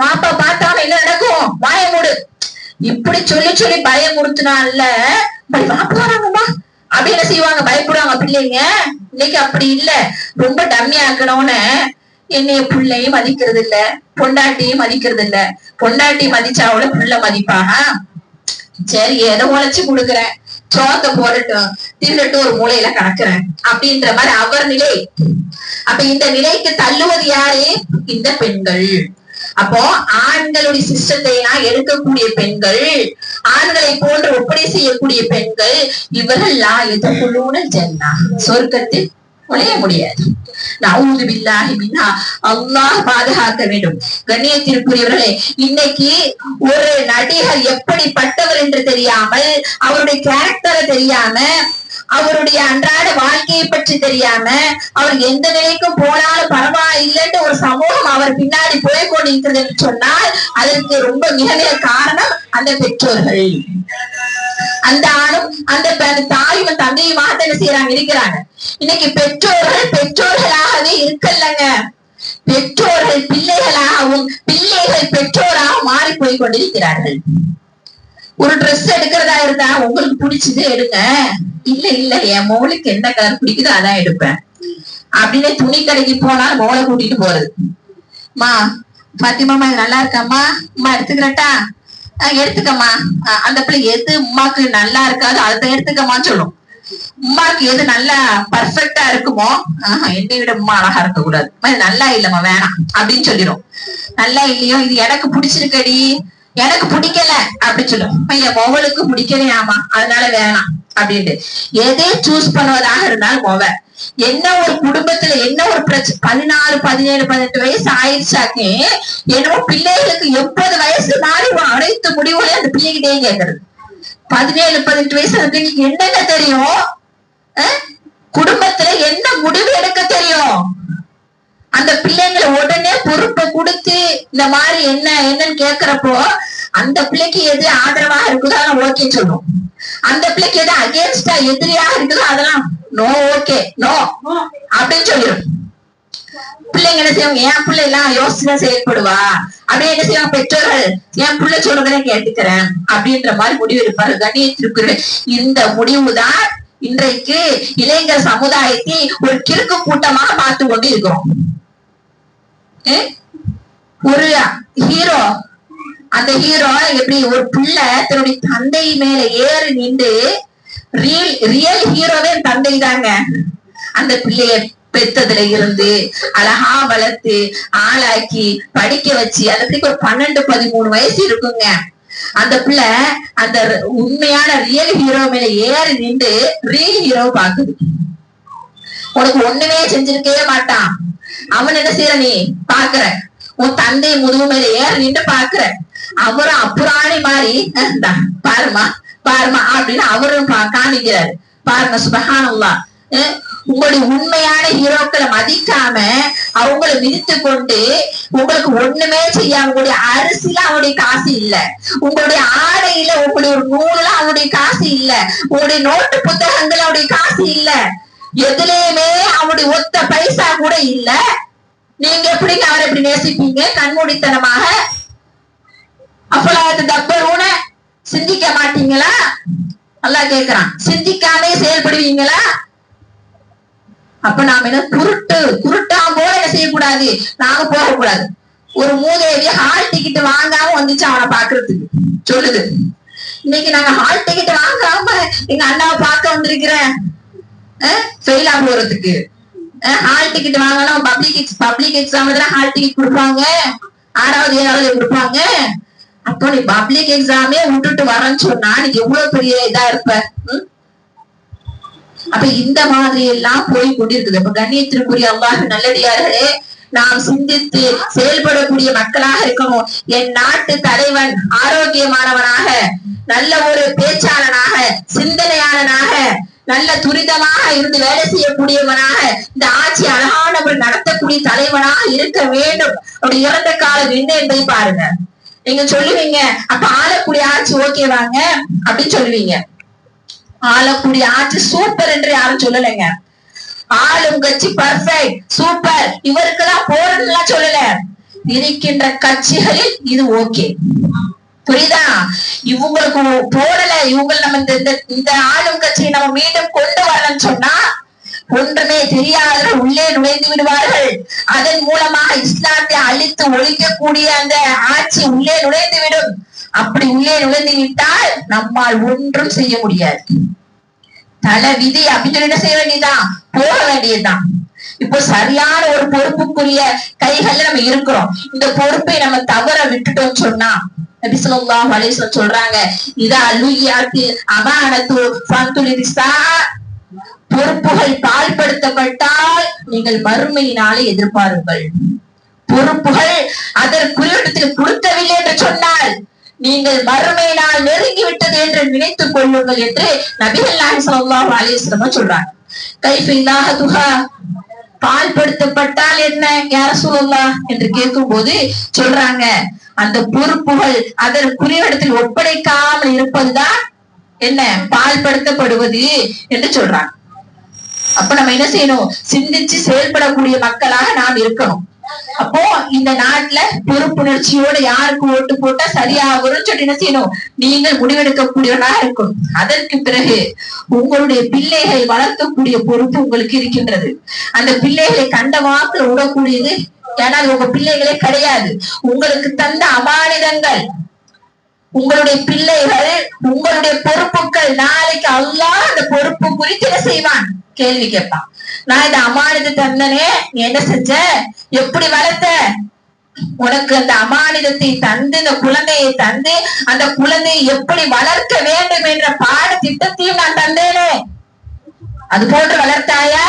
வாப்பா பார்த்தாவன என்ன நடக்கும்? வாய மூடு, இப்படி சொல்லி சொல்லி பயமுறுத்தினால வாப்பா வராங்கம்மா அப்படின்னு செய்வாங்க, பயப்படுவாங்க பிள்ளைங்க. இன்னைக்கு அப்படி இல்ல, ரொம்ப டம்மி ஆக்கணும்னு என்னைய பிள்ளையும் மதிக்கிறது இல்ல, பொண்டாட்டியும் மதிக்கிறது இல்ல. பொண்டாட்டி மதிச்சாவோட புள்ள மதிப்பாக. சரி எதை உழைச்சு கொடுக்குறேன், சோத்த போடட்டும், தின்னுட்டு ஒரு மூலையில கிடக்குறேன் அப்படின்ற மாதிரி அவர் நிலை. அப்ப இந்த நிலைக்கு தள்ளுவது யாரு? இந்த பெண்கள். அப்போ ஆண்களுடைய சிஸ்டத்தை எடுக்கக்கூடிய பெண்கள், ஆண்களை போன்று ஒப்படை செய்யக்கூடிய பெண்கள், இவர்கள் எதற்குள்ள ஜன்னா, சொர்க்கத்தில் நுழைய முடியாது. நவுது பில்லாஹி மின்ஹா, அல்லாஹ் பாதுகாக்க வேண்டும். கண்ணியத்திற்குரியவர்களே, இன்னைக்கு ஒரு நடிகர் எப்படிப்பட்டவர் என்று தெரியாமல், அவருடைய கேரக்டரை தெரியாம, அவருடைய அன்றாட வாழ்க்கையை பற்றி தெரியாம, அவர் எந்த நிலைக்கும் போனாலும் பரவாயில்லைன்னு ஒரு சமூகம் அவர் பின்னாடி போய் கொண்டிருக்கிறது என்று சொன்னால், அதற்கு ரொம்ப மிக மிக காரணம் அந்த பெற்றோர்கள். அந்த ஆணும் அந்த தாயும் தந்தையுமாக என்ன செய்யறாங்க, இருக்கிறாங்க. இன்னைக்கு பெற்றோர்கள் பெற்றோர்களாகவே இருக்கல்லங்க, பெற்றோர்கள் பிள்ளைகளாகவும் பிள்ளைகள் பெற்றோராகவும் மாறி போய் கொண்டிருக்கிறார்கள். ஒரு ட்ரெஸ் எடுக்கிறதா இருந்தா உங்களுக்கு பிடிச்சது எடுங்க, இல்ல இல்ல என் மோளுக்கு என்ன கலர் பிடிக்குதோ அதான் எடுப்பேன் அப்படின்னு துணி கடைக்கு போனாலும் மோளை கூட்டிட்டு போறது. மா பாத்திமாமா இது நல்லா இருக்காம்மா, அம்மா எடுத்துக்கிறட்டா, எடுத்துக்கம்மா. அந்த பிள்ளை எது உமாக்கு நல்லா இருக்காது அதை எடுத்துக்கம்மான்னு சொல்லும். உமாக்கு எது நல்லா பர்ஃபெக்டா இருக்குமோ, என்னை விட உமா அழகா இருக்க கூடாது, நல்லா இல்லம்மா வேணாம் அப்படின்னு சொல்லிடும். நல்லா இல்லையோ, இது எனக்கு பிடிச்சிருக்கடி, எனக்கு பிடிக்கல அப்படின்னு சொல்லும். என் மொவலுக்கு பிடிக்கவே, ஆமா அதனால வேணாம் அப்படின்ட்டு எதே சூஸ் பண்ணுவதாக இருந்தாலும் மொவ என்ன ஒரு குடும்பத்துல என்ன ஒரு பிரச்சனை, 16, 17, 18 வயசு ஆயிடுச்சாக்கே என்னவோ பிள்ளைகளுக்கு 80 வயசு மாறி அனைத்து முடிவுகளையும் அந்த பிள்ளைகிட்டே கேட்கறது. 17, 18 வயசு அந்த பிள்ளைக்கு என்னென்ன தெரியும், குடும்பத்துல என்ன முடிவு எடுக்க தெரியும். அந்த பிள்ளைங்களை உடனே பொறுப்பை கொடுத்து இந்த மாதிரி என்னன்னு கேக்குறப்போ, அந்த பிள்ளைக்கு எது ஆதரவாக இருக்குதோ அதெல்லாம் ஓகே சொல்லும். அந்த பிள்ளைக்கு எது அகேன்ஸ்டா எதிரியாக இருக்குதோ அதெல்லாம் நோ, ஓகே நோ அப்படின்னு சொல்லிடும். பிள்ளைங்க என்ன செய்வாங்க, என் பிள்ளை எல்லாம் யோசிச்சுதான் செயல்படுவா அப்படியே என்ன செய்வாங்க பெற்றோர்கள், என் பிள்ளை சொல்றதே கேட்டுக்கிறேன் அப்படின்ற மாதிரி முடிவு எடுப்பாரு. கண்ணியத்திற்கு இந்த முடிவுதான் இன்றைக்கு இளைஞர் சமுதாயத்தை ஒரு கிறுக்கு கூட்டமாக பார்த்து கொண்டு இருக்கிறோம். ஒரு ஹீரோ, அந்த ஹீரோ எப்படி ஒரு பிள்ளை தன்னுடைய தந்தை மேல ஏறி நின்று, ரியல் ஹீரோவே தந்தை தாங்க. அந்த பிள்ளைய பெத்ததுல இருந்து அழகா வளர்த்து ஆளாக்கி படிக்க வச்சு, அதுக்கு ஒரு 12, 13 வயசு இருக்குங்க. அந்த பிள்ளை அந்த உண்மையான ரியல் ஹீரோ மேல ஏறி நின்று ரியல் ஹீரோ பாக்குது. உனக்கு ஒண்ணுமே செஞ்சிருக்கவே மாட்டான், அவன் என்ன செய்யற நீ பாக்குற, உன் தந்தை முதுகு மேல ஏறி நின்று பாக்குற, அவரும் அப்புறாணி மாதிரி பாருமா பாருமா அப்படின்னு அவரும் காமிக்கிறாரு. பாருங்க சுபஹானல்லாஹ். உங்களுடைய உண்மையான ஹீரோக்களை மதிக்காம அவங்களை மிதித்து கொண்டு உங்களுக்கு ஒண்ணுமே செய்யாம, உங்களுடைய அரிசியில அவனுடைய காசு இல்ல, உங்களுடைய ஆடையில உங்களுடைய ஒரு நூலுல அவனுடைய காசு இல்ல, உங்களுடைய நோட்டு புத்தகங்கள் அவனுடைய காசு இல்ல, எதுலயுமே அவனுடைய ஒத்த பைசா கூட இல்ல. நீங்க எப்படிங்க அவரை எப்படி நேசிப்பீங்க கண்மூடித்தனமாக? அப்பலாத்து தப்பரூன சிந்திக்க மாட்டீங்களா? அல்லாஹ் கேக்குறான், சிந்திக்காமே செயல்படுவீங்களா? அப்ப நாம என்ன குருட்டா போல என்ன செய்யக்கூடாது, நாங்க போக கூடாது. ஒரு மூதேவி ஹால் டிக்கெட் வாங்காம வந்துச்சு அவனை பாக்குறதுக்கு, சொல்லுது இன்னைக்கு நாங்க ஹால் டிக்கெட் வாங்காம எங்க அண்ணாவை பார்க்க வந்திருக்கிறேன் ஃபெயிலா போறதுக்கு. ஹால் டிக்கெட் வாங்கணும், பப்ளிக் எக்ஸாம் ஹால் டிக்கெட் கொடுப்பாங்க, 6வது 7வது கொடுப்பாங்க. அப்போ நீ பப்ளிக் எக்ஸாமே விட்டுட்டு வரேன்னு சொன்னா நீ எவ்வளவு பெரிய இதா இருப்ப. அப்ப இந்த மாதிரி எல்லாம் போய் கொண்டிருக்குது. அப்ப கண்ணியத்திற்குரிய அல்லாஹ் நல்லடியார்களே, நாம் சிந்தித்து செயல்படக்கூடிய மக்களாக இருக்கணும். என் நாட்டு தலைவன் ஆரோக்கியமானவனாக, நல்ல ஒரு பேச்சாளனாக, சிந்தனையாளனாக, நல்ல துரிதமாக இருந்து வேலை செய்யக்கூடியவனாக, இந்த ஆட்சி அழகானவர் நடத்தக்கூடிய தலைவனாக இருக்க வேண்டும். அப்படி இறந்த காலம் என்ன என்பதை பாருங்க. நீங்க சொல்லுவீங்க, அப்ப ஆளக்கூடிய ஆட்சி ஓகேவாங்க அப்படின்னு சொல்லுவீங்க. ஆளக்கூடிய ஆட்சி சூப்பர் என்று யாரும் சொல்லலைங்க. ஆளும் கட்சி பர்ஃபெக்ட் சூப்பர், இவருக்குதான் போறதுலாம் சொல்லல. இருக்கின்ற கட்சிகளில் இது ஓகே, புரியுதா? இவங்களுக்கு போடல, இவங்க நம்ம இந்த ஆளும் கட்சியை நம்ம மீண்டும் கொண்டு வரலன்னு சொன்னா ஒன்றுமே தெரியாதவர்கள் உள்ளே நுழைந்து விடுவார்கள். அதன் மூலமாக இஸ்லாத்தை அழித்து ஒழிக்கக்கூடிய அந்த ஆட்சி உள்ளே நுழைந்து விடும். அப்படி உள்ளே நுழைந்து விட்டால் நம்மால் ஒன்றும் செய்ய முடியாது. தலை விதி அப்படின்னு என்ன செய்ய வேண்டியதுதான், போக வேண்டியதுதான். இப்போ சரியான ஒரு பொறுப்புக்குரிய கைகள்ல நம்ம இருக்கிறோம். இந்த பொறுப்பை நம்ம தவற விட்டுட்டோம் சொன்னா நபி ஸல்லல்லாஹு அலைஹி வஸல்லம் சொல்றாங்க, இதா லுய்யாத்தி அமானத்து ஃபந்துலிஸா, பொறுப்புகள் பால்படுத்தப்பட்டால் நீங்கள் மறுமையினாலே எதிர்பாருங்கள். பொறுப்புகள் அதற்குரிய இடத்தில் கொடுக்கவில்லை என்று சொன்னால் நீங்கள் மறுமை நாள் நெருங்கி விட்டது என்று நினைத்துக் கொள்ளுங்கள் என்று நபிகள் நாயகம் ஸல்லல்லாஹு அலைஹி வஸல்லம் சொல்றாங்க. கைஃபில்லாஹதுஹா, பால்படுத்தப்பட்டால் என்ன யா ரசூலல்லாஹ் என்று கேட்கும் போது சொல்றாங்க, அந்த பொறுப்புகள் அதற்குரிய இடத்தில் ஒப்படைக்காமல் இருப்பதுதான் என்ன பால்படுத்தப்படுவது என்று சொல்றாங்க. அப்ப நம்ம என்ன செய்யணும், சிந்திச்சு செயல்படக்கூடிய மக்களாக நாம் இருக்கணும். அப்போ இந்த நாட்டுல பொறுப்புணர்ச்சியோட யாருக்கு ஓட்டு போட்டா சரியாகும் சொல்லி என்ன செய்யணும், நீங்கள் முடிவெடுக்கக்கூடியவராக இருக்கணும். அதற்கு பிறகு உங்களுடைய பிள்ளைகளை வளர்க்கக்கூடிய பொறுப்பு உங்களுக்கு இருக்கின்றது. அந்த பிள்ளைகளை கண்ட வாக்குல விடக்கூடியது, ஏன்னா உங்க பிள்ளைகளே கிடையாது, உங்களுக்கு தந்த அமானிதங்கள். உங்களுடைய பிள்ளைகள் உங்களுடைய பொறுப்புகள். நாளைக்கு அல்லாஹ் அந்த பொறுப்பு குறித்து என்ன செய்வான், கேள்வி கேட்பான். நான் இந்த அமானித தந்தனே, நீ என்ன செஞ்ச, எப்படி வளர்த்த, உனக்கு அந்த அமானிதத்தை தந்து இந்த குழந்தையை தந்து அந்த குழந்தையை எப்படி வளர்க்க வேண்டும் என்ற பாட திட்டத்தையும் நான் தந்தேனே, அது போன்று வளர்த்தாயா,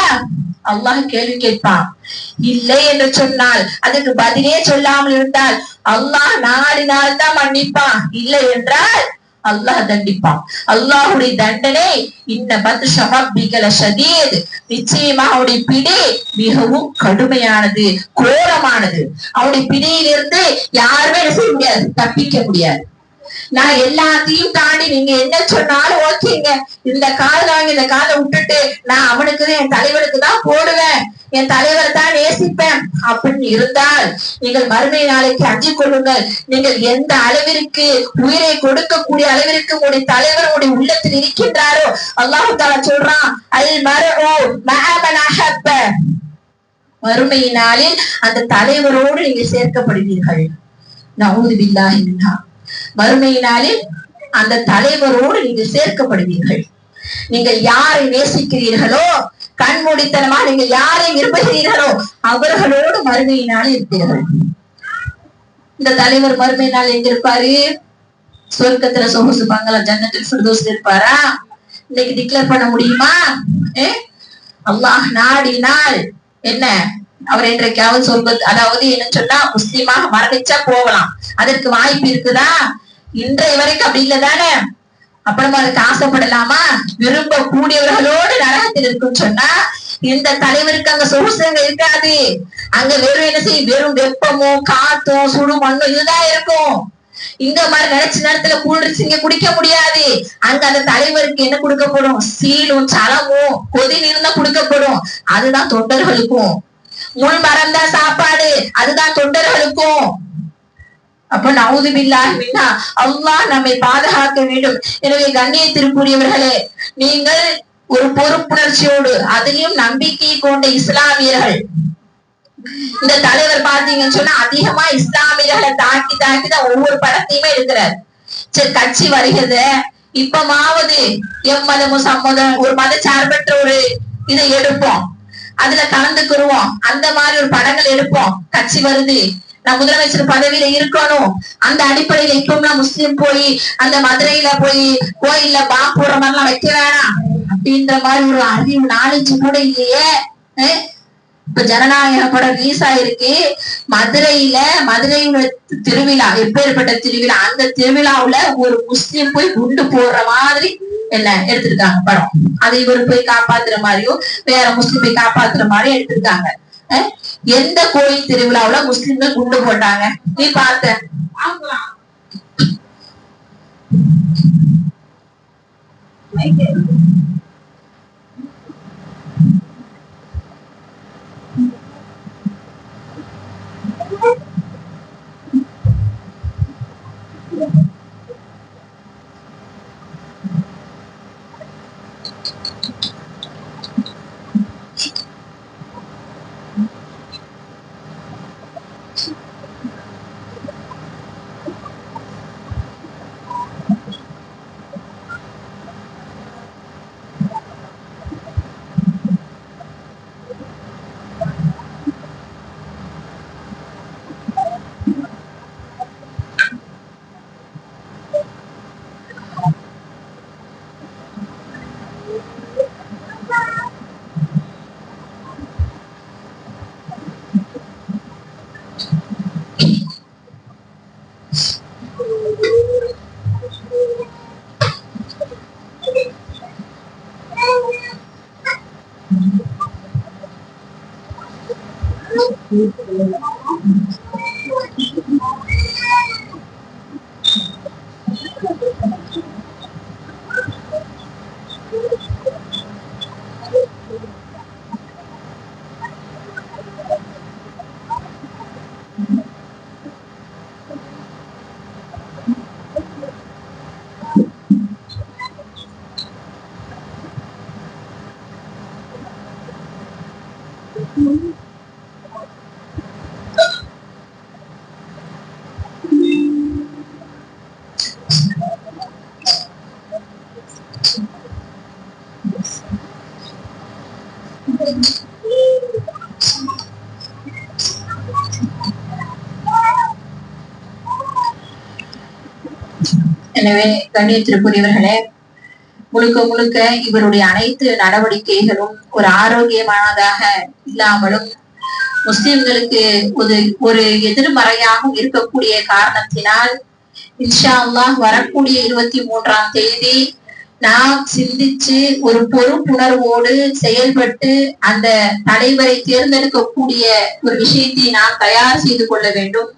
அல்லாஹ் கேள்வி கேட்பான். இல்லை என்று சொன்னால், அதுக்கு பதிலே சொல்லாமல் இருந்தால் அல்லாஹ் நாடினால் தான் மன்னிப்பான், இல்லை என்றால் அல்லாஹ் தண்டிப்பான். அல்லாஹுடைய தண்டனை இன்ன பத்ஷமப்பிகல ஷதீத், நிச்சயமாக அவருடைய பிடி மிகவும் கடுமையானது, கோரமானது. அவருடைய பிடியிலிருந்து யாருமே என்ன செய்ய முடியாது, தப்பிக்க முடியாது. நான் எல்லாத்தையும் தாண்டி நீங்க என்ன சொன்னாலும் ஓகேங்க, இந்த கால வாங்கி இந்த காலை விட்டுட்டு நான் அவனுக்கு என் தலைவனுக்கு தான் போடுவேன், என் தலைவரை தான் நேசிப்பேன் அப்படின்னு இருந்தால் நீங்கள் மறுமை நாளைக்கு அஞ்சு கொள்ளுங்கள். நீங்கள் எந்த அளவிற்கு உயிரை கொடுக்கக்கூடிய அளவிற்கு உங்களுடைய தலைவர் உங்களுடைய உள்ளத்தில் இருக்கின்றாரோ, அல்லாஹ் தஆலா சொல்றான், அல் மர்உ மஅ மன் அஹப்ப, மறுமையினாலில் அந்த தலைவரோடு நீங்கள் சேர்க்கப்படுவீர்கள். நஊது பில்லாஹி மின்ஹா, மறுமையினாலில் அந்த தலைவரோடு நீங்கள் சேர்க்கப்படுவீர்கள். நீங்கள் யாரை நேசிக்கிறீர்களோ, கண்மூடித்தனமா நீங்கள் யாரை விரும்புகிறீர்களோ அவர்களோடு மறுமையினாலே இருப்பீர்கள். இந்த தலைவர் மறுமையினால் எங்க இருப்பாரு, சொர்க்கத்துல சொகுசு பங்களா ஜன்னத்துல் ஃபிர்தௌஸ்ல இருப்பாரா? இன்னைக்கு டிக்ளேர் பண்ண முடியுமா? அல்லாஹ் நாடினால் என்ன, அவர் என்றைக்காவது சொர்க்க, அதாவது என்ன சொன்னா முஸ்லிமாக மரணிச்சா போகலாம், அதற்கு வாய்ப்பு இருக்குதா? இன்றைய வரைக்கும் அப்படி இல்லதானே. அப்ப நம்ம அதுக்கு ஆசைப்படலாமா? விரும்ப கூடியவர்களோடு நரகத்தில் இருக்குன்னு சொன்னா இந்த தலைவருக்கு அங்க சொகுசங்க இருக்காது. அங்க வெறும் என்ன செய்யும், வெறும் வெப்பமும் காத்தும் சுடு மண்ணும் இதுதான் இருக்கும். இங்க மாதிரி நினைச்ச நேரத்துல கூழ்ச்சி இங்க குடிக்க முடியாது. அங்க அந்த தலைவருக்கு என்ன கொடுக்கப்படும், சீலும் சலமும் கொதி நீர் தான் கொடுக்கப்படும். அதுதான் தொண்டர்களுக்கும். முள் மரம் தான் சாப்பாடு, அதுதான் தொண்டர்களுக்கும். அப்ப நஊது பில்லாஹி மின்ஹா, அல்லாஹ் நம்மை பாதுகாக்க வேண்டும். எனவே கண்ணியத்திற்குரியவர்களே, நீங்கள் ஒரு பொறுப்புணர்ச்சியோடு அதிலும் நம்பிக்கை கொண்ட இஸ்லாமியர்கள், இந்த தலைவர் பாத்தீங்கன்னு சொன்னா அதிகமா இஸ்லாமியர்களை தாக்கி தான் ஒவ்வொரு படத்தையுமே எடுக்கிறார். சரி, கட்சி வருகிறது, இப்பமாவது எம்மதமும் சம்மதம் ஒரு மத சார்பற்ற ஒரு இதை எடுப்போம், அதுல கலந்துக்குருவோம், அந்த மாதிரி ஒரு படங்கள் எடுப்போம். கட்சி வருது, நான் முதலமைச்சர் பதவியில இருக்கணும், அந்த அடிப்படையில இப்ப முஸ்லீம் போய் அந்த மதுரையில போய் கோயில்ல பாம்பு போடுற மாதிரி எல்லாம் வைக்க வேணாம் அப்படின்ற மாதிரி ஒரு அறிவு நாலேஜ் கூட இல்லையே. இப்ப ஜனநாயக படம் ரிலீஸ் ஆயிருக்கு. மதுரையில திருவிழா, எப்பேற்பட்ட திருவிழா, அந்த திருவிழாவுல ஒரு முஸ்லீம் போய் குண்டு போடுற மாதிரி என்ன எடுத்திருக்காங்க படம். அதை இவர் போய் காப்பாத்துற மாதிரியும் வேற முஸ்லீம் போய் காப்பாத்துற மாதிரியும் எடுத்திருக்காங்க. எந்த கோயில் திருவிழாவுல முஸ்லிம்கள் குண்டு போட்டாங்க நீ பார்த்த? எனவே கண்ணியத்திற்குரியவர்களே, முழுக்க முழுக்க இவருடைய அனைத்து நடவடிக்கைகளும் ஒரு ஆரோக்கியமானதாக இல்லாமலும் முஸ்லிம்களுக்கு ஒரு எதிர்மறையாகவும் இருக்கக்கூடிய காரணத்தினால் இன்ஷா அல்லாஹ் வரக்கூடிய 23ஆம் தேதி நாம் சிந்திச்சு ஒரு பொறுப்புணர்வோடு செயல்பட்டு அந்த தலைவரை தேர்ந்தெடுக்கக்கூடிய ஒரு விஷயத்தை நாம் தயார் செய்து கொள்ள வேண்டும்.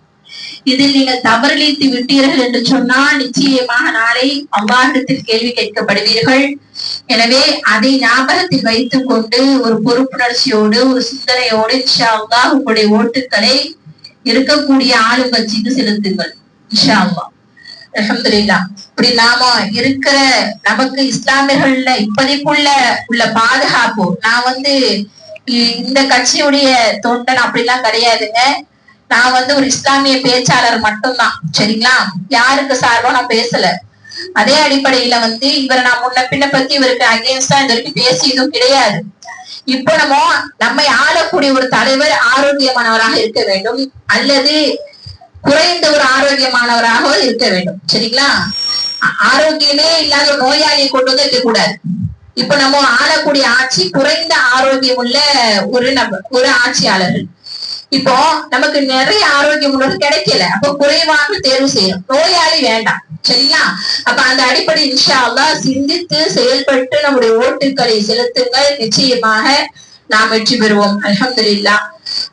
இதில் நீங்கள் தவறளித்து விட்டீர்கள் என்று சொன்னால் நிச்சயமாக நாளை அல்லாஹ்விடத்தில் கேள்வி கேட்கப்படுவீர்கள். எனவே அதை ஞாபகத்தில் வைத்துக் கொண்டு ஒரு பொறுப்புணர்ச்சியோடு ஒரு சிந்தனையோடு இன்ஷா அல்லாஹ் உங்களுடைய ஓட்டுக்களை இருக்கக்கூடிய ஆளுங்கட்சிக்கு செலுத்துங்கள். இன்ஷா அல்லாஹ். அல்ஹம்துலில்லாஹ். இப்படி நாம இருக்கிற நமக்கு இஸ்லாமியர்கள்ல இப்போதைக்குள்ள உள்ள பாதுகாப்பு, நான் இந்த கட்சியுடைய தொண்டன் அப்படிலாம் கிடையாதுங்க. நான் ஒரு இஸ்லாமிய பேச்சாளர் மட்டும்தான், சரிங்களா? யாருக்கு சார்பா நான் பேசல. அதே அடிப்படையில இவரை நான் முன்ன பின்ன பத்தி இவருக்கு அகேன்ஸ்டா இது வரைக்கும் பேசியதும் கிடையாது. இப்போ நம்மை ஆளக்கூடிய ஒரு தலைவர் ஆரோக்கியமானவராக இருக்க வேண்டும், அல்லது குறைந்த ஒரு ஆரோக்கியமானவராக இருக்க வேண்டும், சரிங்களா? ஆரோக்கியமே இல்லாத நோயாளியை கொண்டு இருக்க கூடாது. இப்ப நம்ம ஆளக்கூடிய ஆட்சி குறைந்த ஆரோக்கியம் உள்ள ஒரு ஆட்சியாளர்கள். இப்போ நமக்கு நிறைய ஆரோக்கியம் உள்ளது கிடைக்கல, அப்ப குறைவாக தேர்வு செய்யணும். நோயாளி வேண்டாம், சரிங்களா? அப்ப அந்த அடிப்படை இன்ஷா அல்லாஹ் சிந்தித்து செயல்பட்டு நம்முடைய ஓட்டுக்களை செலுத்துங்கள். நிச்சயமாக நாம் வெற்றி பெறுவோம். அல்ஹம்துலில்லாஹ்.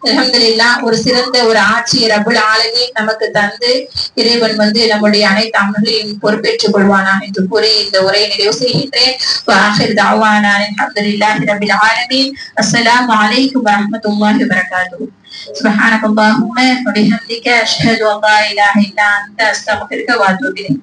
அல்ஹம்துலில்லாஹ். ஒரு சிறந்த ஒரு ஆட்சி ரப்புல் ஆலமீன் நமக்கு தந்து இறைவன் நம்முடைய அனைத்து அமல்களையும் பொறுப்பேற்றுக் கொள்வானாக என்று கூறி இந்த உரையை நிறைவு செய்கின்றேன். அல்ஹம்துலில்லாஹி ரப்பில் ஆலமீன். அஸ்ஸலாமு அலைக்கும் வரஹ்மத்துல்லாஹி வபரகாத்துஹு. سبحانك اللهم وبحمدك أشهد أن لا إله إلا أنت أستغفرك وأتوب إليك.